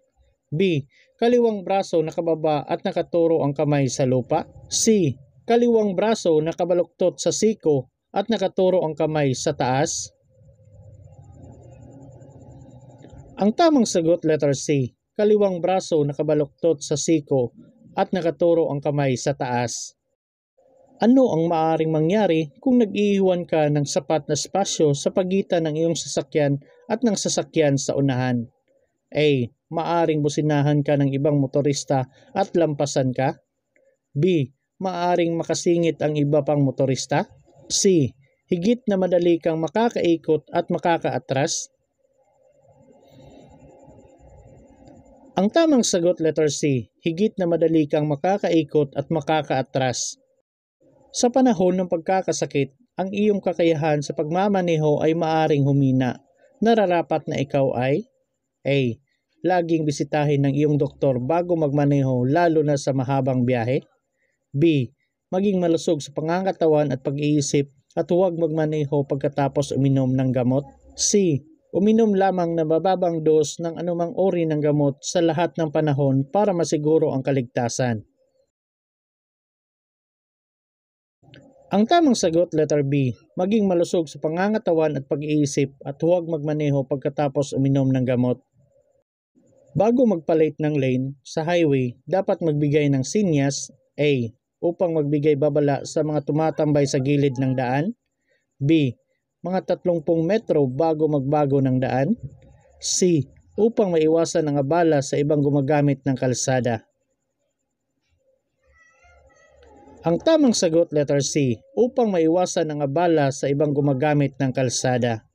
B. Kaliwang braso nakababa at nakaturo ang kamay sa lupa. C. Kaliwang braso nakabaluktot sa siko at nakaturo ang kamay sa taas. Ang tamang sagot letter C, kaliwang braso nakabaluktot sa siko at nakaturo ang kamay sa taas. Ano ang maaaring mangyari kung nag-iiwan ka ng sapat na espasyo sa pagitan ng iyong sasakyan at ng sasakyan sa unahan? A. Maaaring businahan ka ng ibang motorista at lampasan ka. B. Maaaring makasingit ang iba pang motorista. C. Higit na madali kang makakaikot at makakaatras. Ang tamang sagot letter C, higit na madali kang makakaikot at makakaatras. Sa panahon ng pagkakasakit, ang iyong kakayahan sa pagmamaneho ay maaring humina. Nararapat na ikaw ay A. Laging bisitahin ng iyong doktor bago magmaneho lalo na sa mahabang biyahe. B. Maging malusog sa pangangatawan at pag-iisip at huwag magmaneho pagkatapos uminom ng gamot. C. Uminom lamang na mababang dos ng anumang uri ng gamot sa lahat ng panahon para masiguro ang kaligtasan. Ang tamang sagot letter B, maging malusog sa pangangatawan at pag-iisip at huwag magmaneho pagkatapos uminom ng gamot. Bago magpalit ng lane sa highway, dapat magbigay ng sinyas A. Upang magbigay babala sa mga tumatambay sa gilid ng daan. B. Mga 30 metro bago magbago ng daan. C. Upang maiwasan ang abala sa ibang gumagamit ng kalsada. Ang tamang sagot letter C, upang maiwasan ang abala sa ibang gumagamit ng kalsada.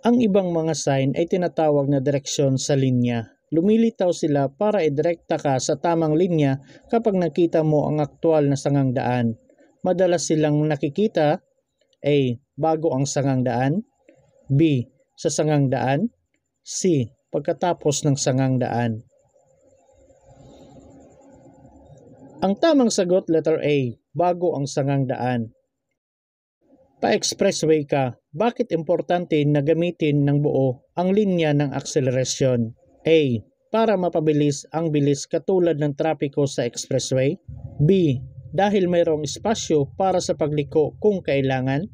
Ang ibang mga sign ay tinatawag na direksyon sa linya. Lumilitaw sila para idirekta ka sa tamang linya kapag nakita mo ang aktwal na sangang daan. Madalas silang nakikita A. Bago ang sangang daan. B. Sa sangang daan. C. Pagkatapos ng sangang daan. Ang tamang sagot letter A. Bago ang sangang daan. Pa-expressway ka, bakit importante na gamitin ng buo ang linya ng akselerasyon? A. Para mapabilis ang bilis katulad ng trapiko sa expressway. B. Dahil mayroong espasyo para sa pagliko kung kailangan.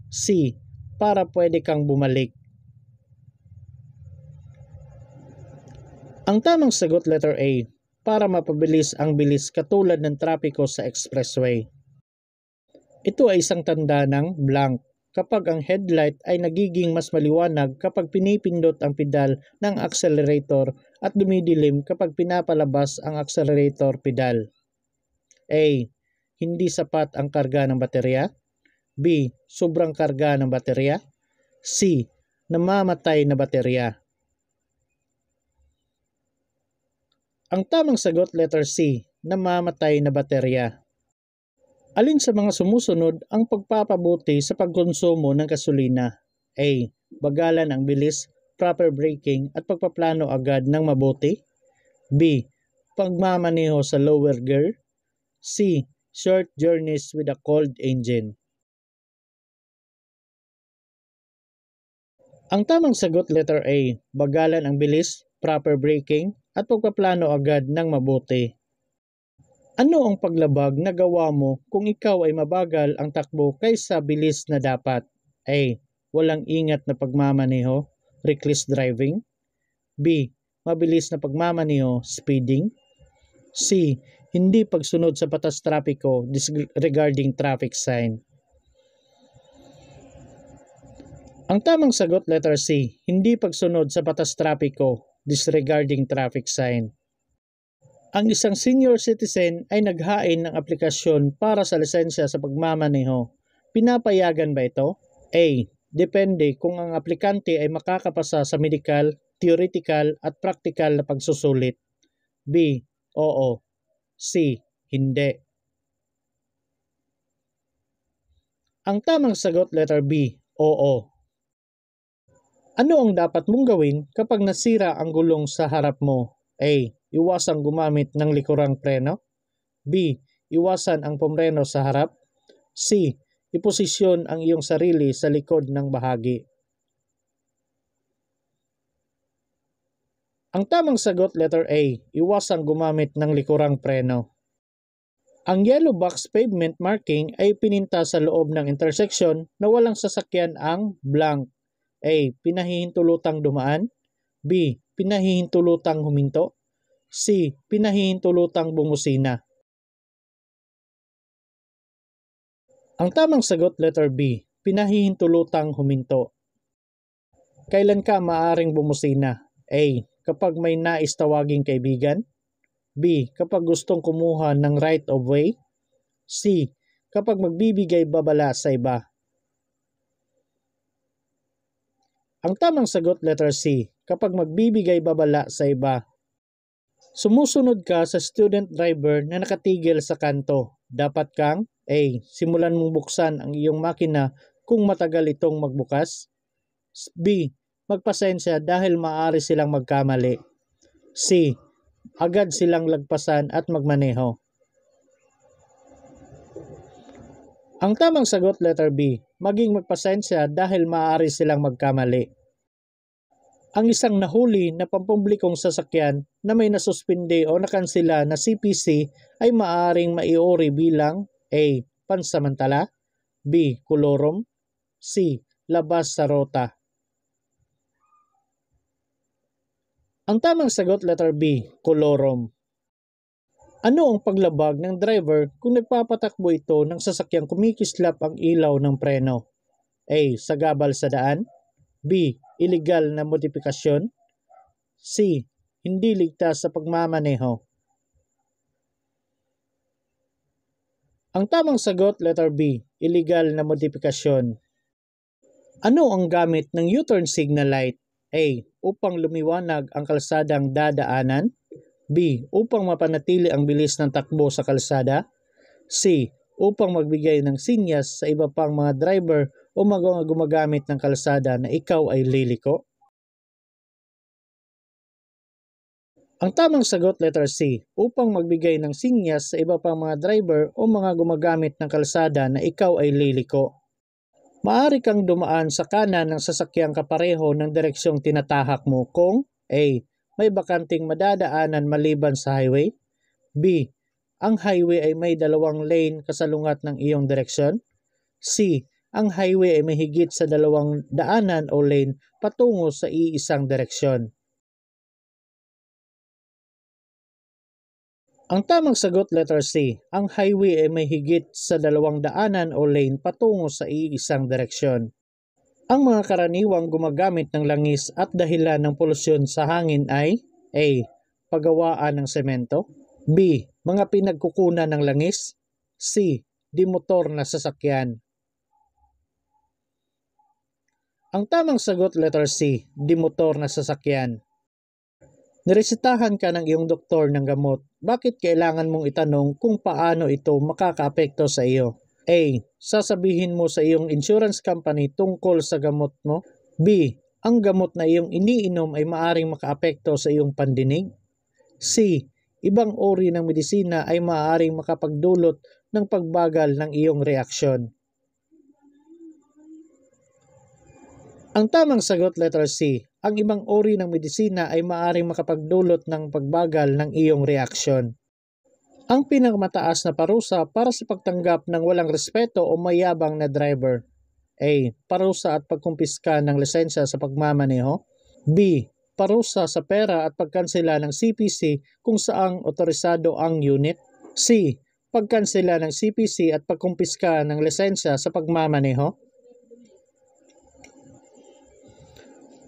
C. Para pwede kang bumalik. Ang tamang sagot letter A. Para mapabilis ang bilis katulad ng trapiko sa expressway. Ito ay isang tanda ng blank kapag ang headlight ay nagiging mas maliwanag kapag pinipindot ang pedal ng accelerator at dumidilim kapag pinapalabas ang accelerator pedal. A. Hindi sapat ang karga ng baterya. B. Sobrang karga ng baterya. C. Namamatay na baterya. Ang tamang sagot letter C. Namamatay na baterya. Alin sa mga sumusunod ang pagpapabuti sa pagkonsumo ng gasolina? A. Bagalan ang bilis, proper braking at pagpaplano agad ng mabuti. B. Pagmamaneho sa lower gear. C. Short journeys with a cold engine. Ang tamang sagot letter A. Bagalan ang bilis, proper braking at pagpaplano agad ng mabuti. Ano ang paglabag na gawa mo kung ikaw ay mabagal ang takbo kaysa bilis na dapat? A. Walang ingat na pagmamaneho, reckless driving. B. Mabilis na pagmamaneho, speeding. C. Hindi pagsunod sa batas trapiko, disregarding traffic sign. Ang tamang sagot letter C. Hindi pagsunod sa batas trapiko, disregarding traffic sign. Ang isang senior citizen ay naghain ng aplikasyon para sa lisensya sa pagmamaneho. Pinapayagan ba ito? A. Depende kung ang aplikante ay makakapasa sa medical, theoretical at practical na pagsusulit. B. Oo. C. Hindi. Ang tamang sagot letter B. Oo. Ano ang dapat mong gawin kapag nasira ang gulong sa harap mo? A. Iwasang gumamit ng likurang preno. B. Iwasan ang pumreno sa harap. C. Iposisyon ang iyong sarili sa likod ng bahagi. Ang tamang sagot letter A. Iwasang gumamit ng likurang preno. Ang yellow box pavement marking ay pininta sa loob ng intersection na walang sasakyan ang blank. A. Pinahihintulutang dumaan. B. Pinahihintulutang huminto. C. Pinahihintulutang bumusina. Ang tamang sagot letter B. Pinahihintulutang huminto. Kailan ka maaaring bumusina? A. Kapag may nais tawaging kaibigan. B. Kapag gustong kumuha ng right of way. C. Kapag magbibigay babala sa iba. Ang tamang sagot letter C. Kapag magbibigay babala sa iba. Sumusunod ka sa student driver na nakatigil sa kanto. Dapat kang A. Simulan mong buksan ang iyong makina kung matagal itong magbukas. B. Magpasensya dahil maaari silang magkamali. C. Agad silang lagpasan at magmaneho. Ang tamang sagot letter B. Maging magpasensya dahil maaari silang magkamali. Ang isang nahuli na pampublikong sasakyan na may nasuspinde o nakansela na CPC ay maaaring maiuri bilang A. Pansamantala. B. Kolorom. C. Labas sa rota. Ang tamang sagot letter B. Kolorom. Ano ang paglabag ng driver kung nagpapatakbo ito ng sasakyang kumikislap ang ilaw ng preno? A. Sagabal sa daan. B. Illegal na modifikasyon. C. Hindi ligtas sa pagmamaneho. Ang tamang sagot letter B. Illegal na modifikasyon. Ano ang gamit ng U-turn signal light? A. Upang lumiwanag ang kalsadang dadaanan. B. Upang mapanatili ang bilis ng takbo sa kalsada. C. Upang magbigay ng sinyas sa iba pang mga driver o mga gumagamit ng kalsada na ikaw ay liliko. Ang tamang sagot letter C. Upang magbigay ng sinyas sa iba pang mga driver o mga gumagamit ng kalsada na ikaw ay liliko. Maaari kang dumaan sa kanan ng sasakyang kapareho ng direksyong tinatahak mo kung A. May bakanting madadaanan maliban sa highway. B. Ang highway ay may dalawang lane kasalungat ng iyong direksyon. C. Ang highway ay may higit sa dalawang daanan o lane patungo sa iisang direksyon. Ang tamang sagot letter C. Ang highway ay may higit sa dalawang daanan o lane patungo sa iisang direksyon. Ang mga karaniwang gumagamit ng langis at dahilan ng polusyon sa hangin ay A. Paggawaan ng semento. B. Mga pinagkukunan ng langis. C. Dimotor na sasakyan. Ang tamang sagot letter C. Dimotor na sasakyan. Niresetahan ka ng iyong doktor ng gamot. Bakit kailangan mong itanong kung paano ito makakaapekto sa iyo? A. Sasabihin mo sa iyong insurance company tungkol sa gamot mo. B. Ang gamot na iyong iniinom ay maaaring makaapekto sa iyong pandinig. C. Ibang uri ng medisina ay maaaring makapagdulot ng pagbagal ng iyong reaksyon. Ang tamang sagot letter C. Ang ibang uri ng medisina ay maaaring makapagdulot ng pagbagal ng iyong reaksyon. Ang pinakamataas na parusa para sa pagtanggap ng walang respeto o mayabang na driver. A. Parusa at pagkumpiska ng lisensya sa pagmamaneho. B. Parusa sa pera at pagkansela ng CPC kung saang otorisado ang unit. C. Pagkansela ng CPC at pagkumpiska ng lisensya sa pagmamaneho.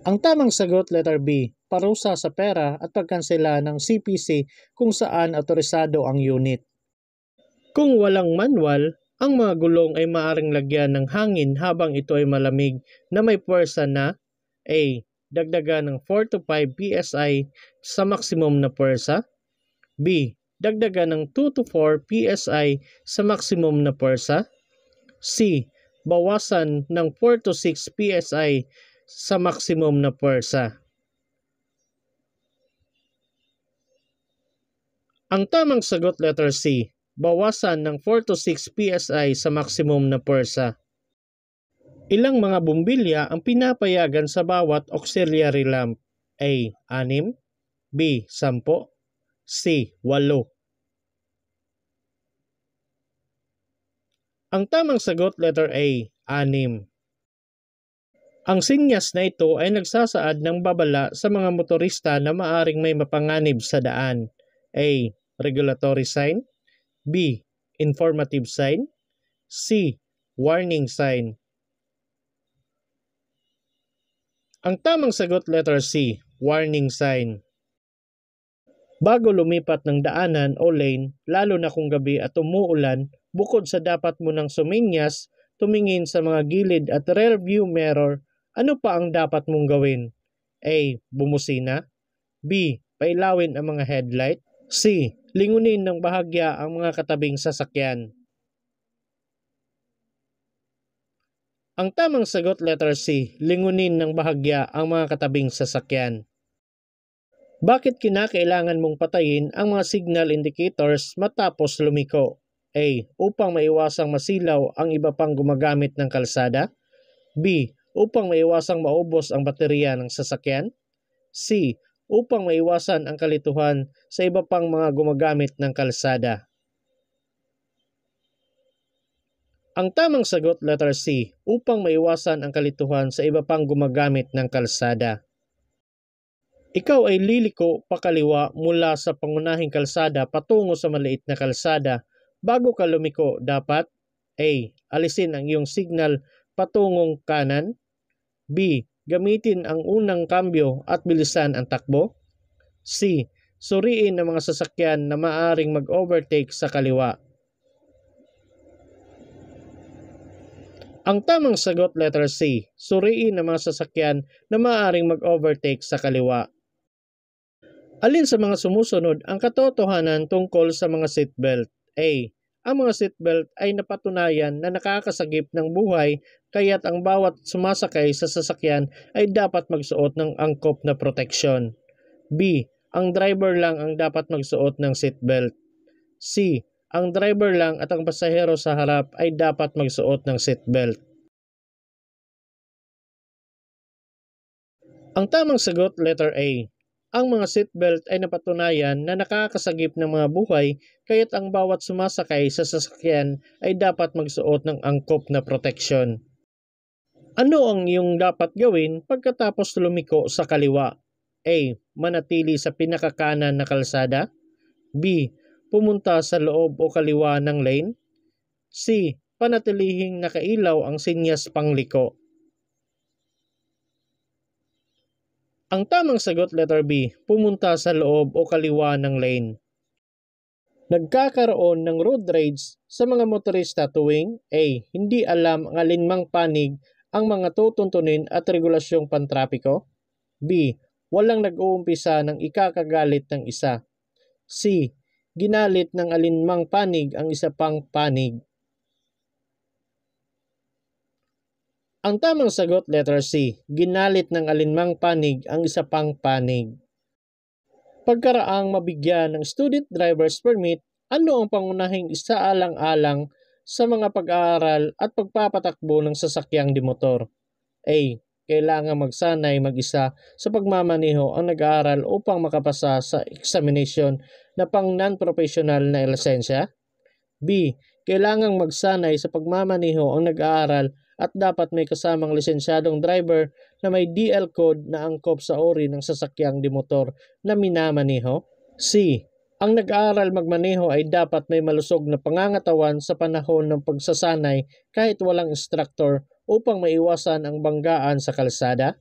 Ang tamang sagot letter B. Parusa sa pera at pagkansela ng CPC kung saan otorisado ang unit. Kung walang manual, Ang mga gulong ay maaaring lagyan ng hangin habang ito ay malamig na may puwersa na A. Dagdagan ng 4 to 5 PSI sa maximum na puwersa. B. Dagdagan ng 2 to 4 PSI sa maximum na puwersa. C. Bawasan ng 4 to 6 PSI sa maximum na puwersa. Ang tamang sagot letter C. Bawasan ng 4 to 6 PSI sa maximum na puwersa. Ilang mga bumbilya ang pinapayagan sa bawat auxiliary lamp? A. 6. B. 10. C. 8. Ang tamang sagot letter A. 6. Ang sinyas na ito ay nagsasaad ng babala sa mga motorista na maaring may mapanganib sa daan. A. Regulatory sign. B. Informative sign. C. Warning sign. Ang tamang sagot letter C. Warning sign. Bago lumipat ng daanan o lane, lalo na kung gabi at umuulan, bukod sa dapat mo nang suminyas, tumingin sa mga gilid at rear view mirror, ano pa ang dapat mong gawin? A. Bumusina. B. Pailawin ang mga headlight. C. Lingunin ng bahagya ang mga katabing sasakyan. Ang tamang sagot letter C. Lingunin ng bahagya ang mga katabing sasakyan. Bakit kinakailangan mong patayin ang mga signal indicators matapos lumiko? A. Upang maiwasang masilaw ang iba pang gumagamit ng kalsada. B. Upang maiwasang maubos ang baterya ng sasakyan. C. Upang maiwasan ang kalituhan sa iba pang mga gumagamit ng kalsada. Ang tamang sagot letter C. Upang maiwasan ang kalituhan sa iba pang gumagamit ng kalsada. Ikaw ay liliko pakaliwa mula sa pangunahing kalsada patungo sa maliit na kalsada. Bago ka lumiko, dapat A. Alisin ang iyong signal patungong kanan. B. Gamitin ang unang kambyo at bilisan ang takbo. C. Suriin ang mga sasakyan na maaaring mag-overtake sa kaliwa. Ang tamang sagot letter C. Suriin ang mga sasakyan na maaaring mag-overtake sa kaliwa. Alin sa mga sumusunod ang katotohanan tungkol sa mga seatbelt? A. Ang mga seatbelt ay napatunayan na nakakasagip ng buhay kaya't ang bawat sumasakay sa sasakyan ay dapat magsuot ng angkop na proteksyon. B. Ang driver lang ang dapat magsuot ng seatbelt. C. Ang driver lang at ang pasahero sa harap ay dapat magsuot ng seatbelt. Ang tamang sagot letter A. Ang mga seatbelt ay napatunayan na nakakasagip ng mga buhay kaya't ang bawat sumasakay sa sasakyan ay dapat magsuot ng angkop na proteksyon. Ano ang iyong dapat gawin pagkatapos lumiko sa kaliwa? A. Manatili sa pinakakanan na kalsada. B. Pumunta sa loob o kaliwa ng lane. C. Panatilihing nakailaw ang sinyas pangliko. Ang tamang sagot letter B. Pumunta sa loob o kaliwa ng lane. Nagkakaroon ng road rage sa mga motorista tuwing A. Hindi alam ang alinmang panig ang mga tutuntunin at regulasyong pantrapiko. B. Walang nag-uumpisa ng ikakagalit ng isa. C. Ginalit ng alinmang panig ang isa pang panig. Ang tamang sagot letter C. Ginalit ng alinmang panig ang isa pang panig. Pagkaraang mabigyan ng student driver's permit, ano ang pangunahing isaalang-alang sa mga pag-aaral at pagpapatakbo ng sasakyang dimotor? A. Kailangan magsanay mag-isa sa pagmamaneho ang nag-aaral upang makapasa sa examination na pang non-professional na lisensya. B. Kailangang magsanay sa pagmamaneho ang nag-aaral at dapat may kasamang lisensyadong driver na may DL code na angkop sa uri ng sasakyang dimotor na minamaneho. C. Ang nag-aaral magmaneho ay dapat may malusog na pangangatawan sa panahon ng pagsasanay kahit walang instructor upang maiwasan ang banggaan sa kalsada.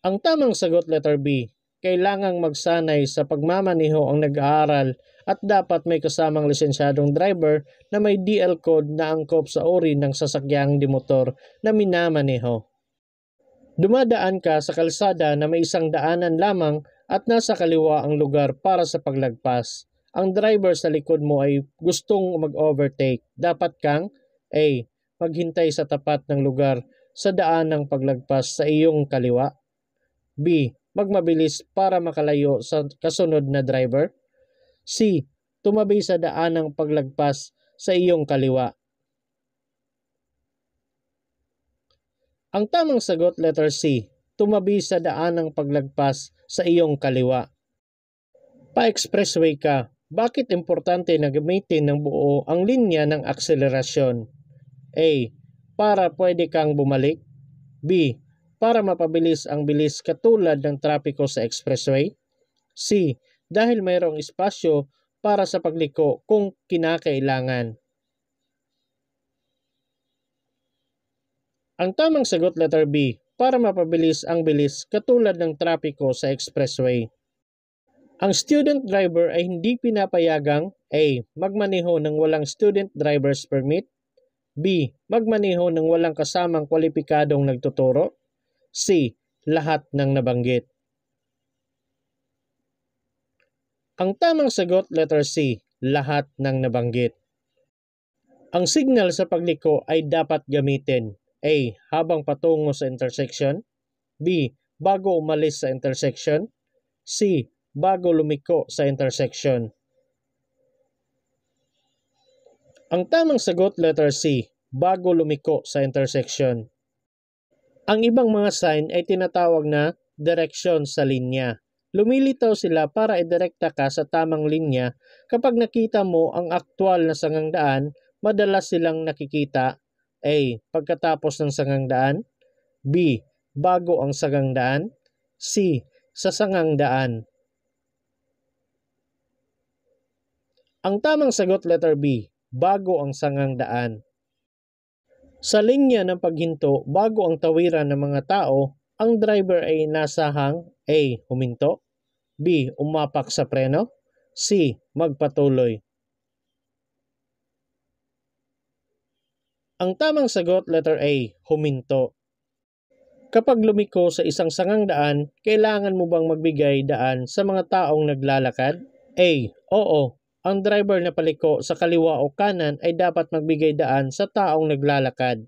Ang tamang sagot letter B. kailangang magsanay sa pagmamaneho ang nag-aaral at dapat may kasamang lisensyadong driver na may DL code na angkop sa uri ng sasakyang dimotor na minamaneho. Dumadaan ka sa kalsada na may isang daanan lamang at nasa kaliwa ang lugar para sa paglagpas. Ang driver sa likod mo ay gustong mag-overtake. Dapat kang A. Maghintay sa tapat ng lugar sa daan ng paglagpas sa iyong kaliwa. B. Magmabilis para makalayo sa kasunod na driver. C. Tumabi sa daan ng paglagpas sa iyong kaliwa. Ang tamang sagot, letter C. Tumabi sa daan ng paglagpas sa iyong kaliwa. Pa-expressway ka. Bakit importante na gamitin ng buo ang linya ng akselerasyon? A. Para pwede kang bumalik. B. Para mapabilis ang bilis katulad ng trapiko sa expressway. C. Dahil mayroong espasyo para sa pagliko kung kinakailangan. Ang tamang sagot, letter B. Para mapabilis ang bilis katulad ng trapiko sa expressway. Ang student driver ay hindi pinapayagang A. Magmaneho ng walang student driver's permit. B. Magmaneho ng walang kasamang kwalipikadong nagtuturo. C. Lahat ng nabanggit. Ang tamang sagot, letter C. Lahat ng nabanggit. Ang signal sa pagliko ay dapat gamitin. A. Habang patungo sa intersection. B. Bago umalis sa intersection. C. Bago lumiko sa intersection. Ang tamang sagot, letter C. Bago lumiko sa intersection. Ang ibang mga sign ay tinatawag na direksyon sa linya. Lumilitaw sila para idirekta ka sa tamang linya. Kapag nakita mo ang aktwal na sangangdaan, madalas silang nakikita. A. Pagkatapos ng sangangdaan. B. Bago ang sangangdaan. C. Sa sangangdaan. Ang tamang sagot, letter B. Bago ang sangangdaan. Sa linya ng paghinto bago ang tawiran ng mga tao, ang driver ay nasahang A. Huminto. B. Umapak sa preno. C. Magpatuloy. Ang tamang sagot, letter A. Huminto. Kapag lumiko sa isang sangangdaan, kailangan mo bang magbigay daan sa mga taong naglalakad? A. Oo. Ang driver na paliko sa kaliwa o kanan ay dapat magbigay daan sa taong naglalakad.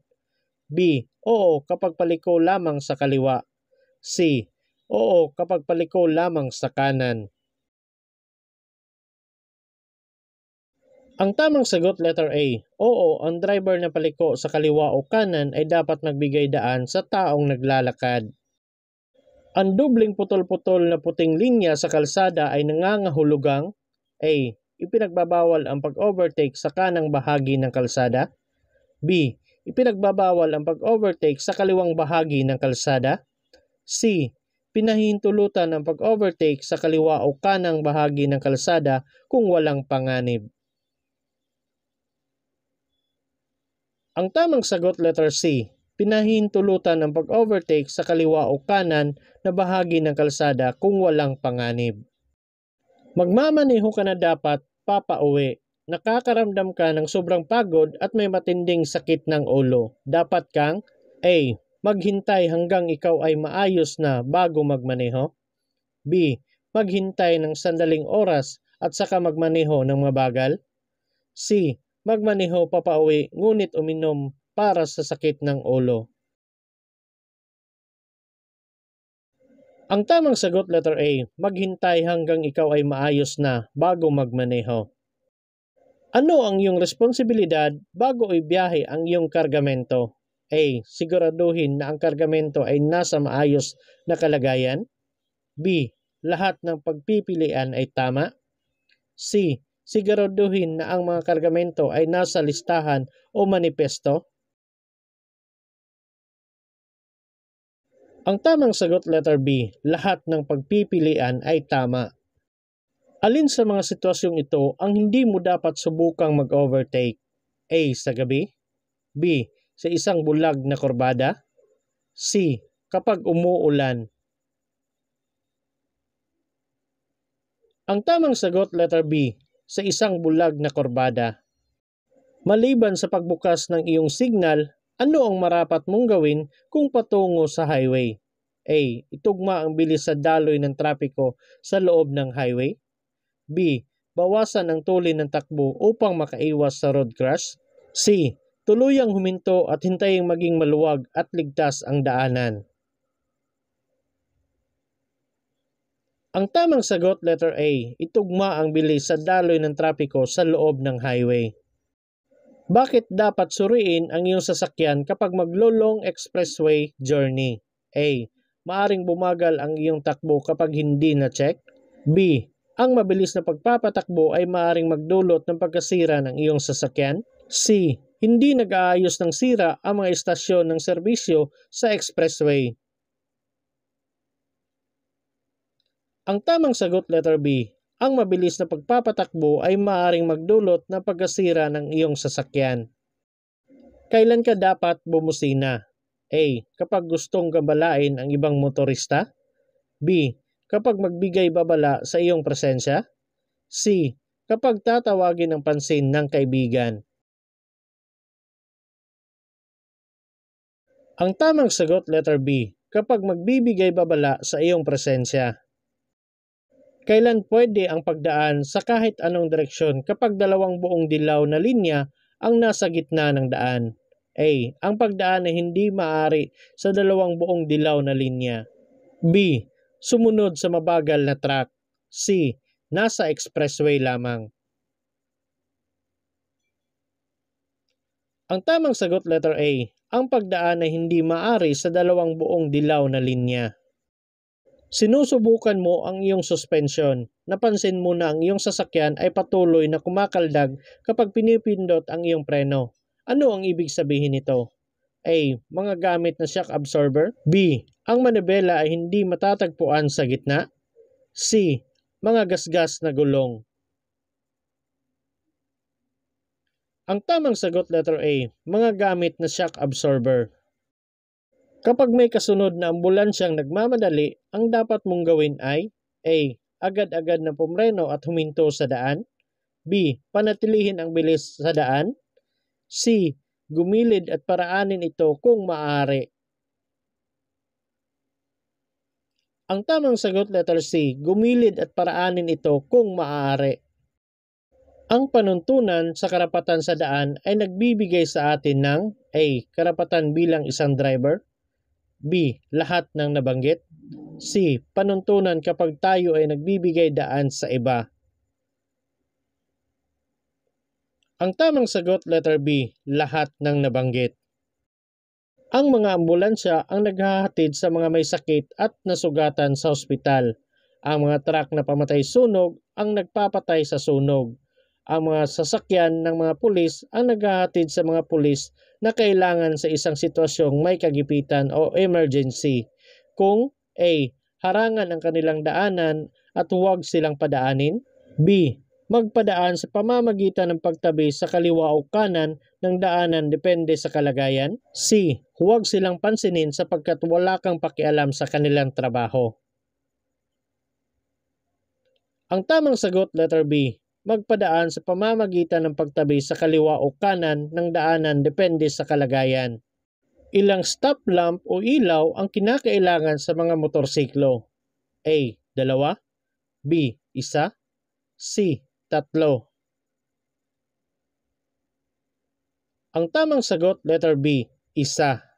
B. Oo, kapag paliko lamang sa kaliwa. C. Oo, kapag paliko lamang sa kanan. Ang tamang sagot, letter A. Oo, ang driver na paliko sa kaliwa o kanan ay dapat magbigay daan sa taong naglalakad. Ang dubling putol-putol na puting linya sa kalsada ay nangangahulugang A. Ipinagbabawal ang pag-overtake sa kanang bahagi ng kalsada. B. Ipinagbabawal ang pag-overtake sa kaliwang bahagi ng kalsada. C. Pinahihintulutan ang pag-overtake sa kaliwa o kanang bahagi ng kalsada kung walang panganib. Ang tamang sagot, letter C. Pinahihintulutan ang pag-overtake sa kaliwa o kanan na bahagi ng kalsada kung walang panganib. Magmamaneho ka na dapat papauwi. Nakakaramdam ka ng sobrang pagod at may matinding sakit ng ulo. Dapat kang A. Maghintay hanggang ikaw ay maayos na bago magmaneho. B. Maghintay ng sandaling oras at saka magmaneho ng mabagal. C. Magmaneho papauwi ngunit uminom para sa sakit ng ulo. Ang tamang sagot, letter A. Maghintay hanggang ikaw ay maayos na bago magmaneho. Ano ang iyong responsibilidad bago ibiyahe ang iyong kargamento? A. Siguraduhin na ang kargamento ay nasa maayos na kalagayan. B. Lahat ng pagpipilian ay tama. C. Siguraduhin na ang mga kargamento ay nasa listahan o manipesto. Ang tamang sagot, letter B. Lahat ng pagpipilian ay tama. Alin sa mga sitwasyong ito ang hindi mo dapat subukang mag-overtake? A. Sa gabi. B. Sa isang bulag na kurbada. C. Kapag umuulan. Ang tamang sagot letter B, sa isang bulag na kurbada. Maliban sa pagbukas ng iyong signal, ano ang marapat mong gawin kung patungo sa highway? A. Itugma ang bilis sa daloy ng trapiko sa loob ng highway. B. Bawasan ang tulin ng takbo upang makaiwas sa road crash. C. Tuluyang huminto at hintaying maging maluwag at ligtas ang daanan. Ang tamang sagot letter A, itugma ang bilis sa daloy ng trapiko sa loob ng highway. Bakit dapat suriin ang iyong sasakyan kapag maglo-long expressway journey? A. Maaring bumagal ang iyong takbo kapag hindi na-check. B. Ang mabilis na pagpapatakbo ay maaring magdulot ng pagkasira ng iyong sasakyan. C. Hindi nag-aayos ng sira ang mga istasyon ng serbisyo sa expressway. Ang tamang sagot letter B, ang mabilis na pagpapatakbo ay maaaring magdulot ng pagkasira ng iyong sasakyan. Kailan ka dapat bumusina? A. Kapag gustong gabalain ang ibang motorista. B. Kapag magbigay babala sa iyong presensya. C. Kapag tatawagin ng pansin ng kaibigan. Ang tamang sagot letter B, kapag magbibigay babala sa iyong presensya. Kailan pwede ang pagdaan sa kahit anong direksyon kapag dalawang buong dilaw na linya ang nasa gitna ng daan? A. Ang pagdaan ay hindi maaari sa dalawang buong dilaw na linya. B. Sumunod sa mabagal na truck. C. Nasa expressway lamang. Ang tamang sagot letter A. Ang pagdaan ay hindi maaari sa dalawang buong dilaw na linya. Sinusubukan mo ang iyong suspension. Napansin mo na ang iyong sasakyan ay patuloy na kumakaldag kapag pinipindot ang iyong preno. Ano ang ibig sabihin nito? A. Mga gamit na shock absorber. B. Ang manibela ay hindi matatagpuan sa gitna. C. Mga gasgas na gulong. Ang tamang sagot letter A. Mga gamit na shock absorber. Kapag may kasunod na ambulansyang nagmamadali, ang dapat mong gawin ay A. Agad-agad na pumreno at huminto sa daan. B. Panatilihin ang bilis sa daan. C. Gumilid at paraanin ito kung maaari. Ang tamang sagot letter C. Gumilid at paraanin ito kung maaari. Ang panuntunan sa karapatan sa daan ay nagbibigay sa atin ng A. Karapatan bilang isang driver. B. Lahat ng nabanggit. C. Panuntunan kapag tayo ay nagbibigay daan sa iba. Ang tamang sagot letter B. Lahat ng nabanggit. Ang mga ambulansya ang naghahatid sa mga may sakit at nasugatan sa ospital. Ang mga truck na pamatay sunog ang nagpapatay sa sunog. Ang mga sasakyan ng mga pulis ang naghahatid sa mga pulis na kailangan sa isang sitwasyong may kagipitan o emergency. Kung A. Harangan ang kanilang daanan at huwag silang padaanin. B. Magpadaan sa pamamagitan ng pagtabi sa kaliwa o kanan ng daanan depende sa kalagayan. C. Huwag silang pansinin sapagkat wala kang pakialam sa kanilang trabaho. Ang tamang sagot letter B. Magpadaan sa pamamagitan ng pagtabi sa kaliwa o kanan ng daanan depende sa kalagayan. Ilang stop lamp o ilaw ang kinakailangan sa mga motorsiklo? A. 2. B. 1. C. 3. Ang tamang sagot letter B. 1.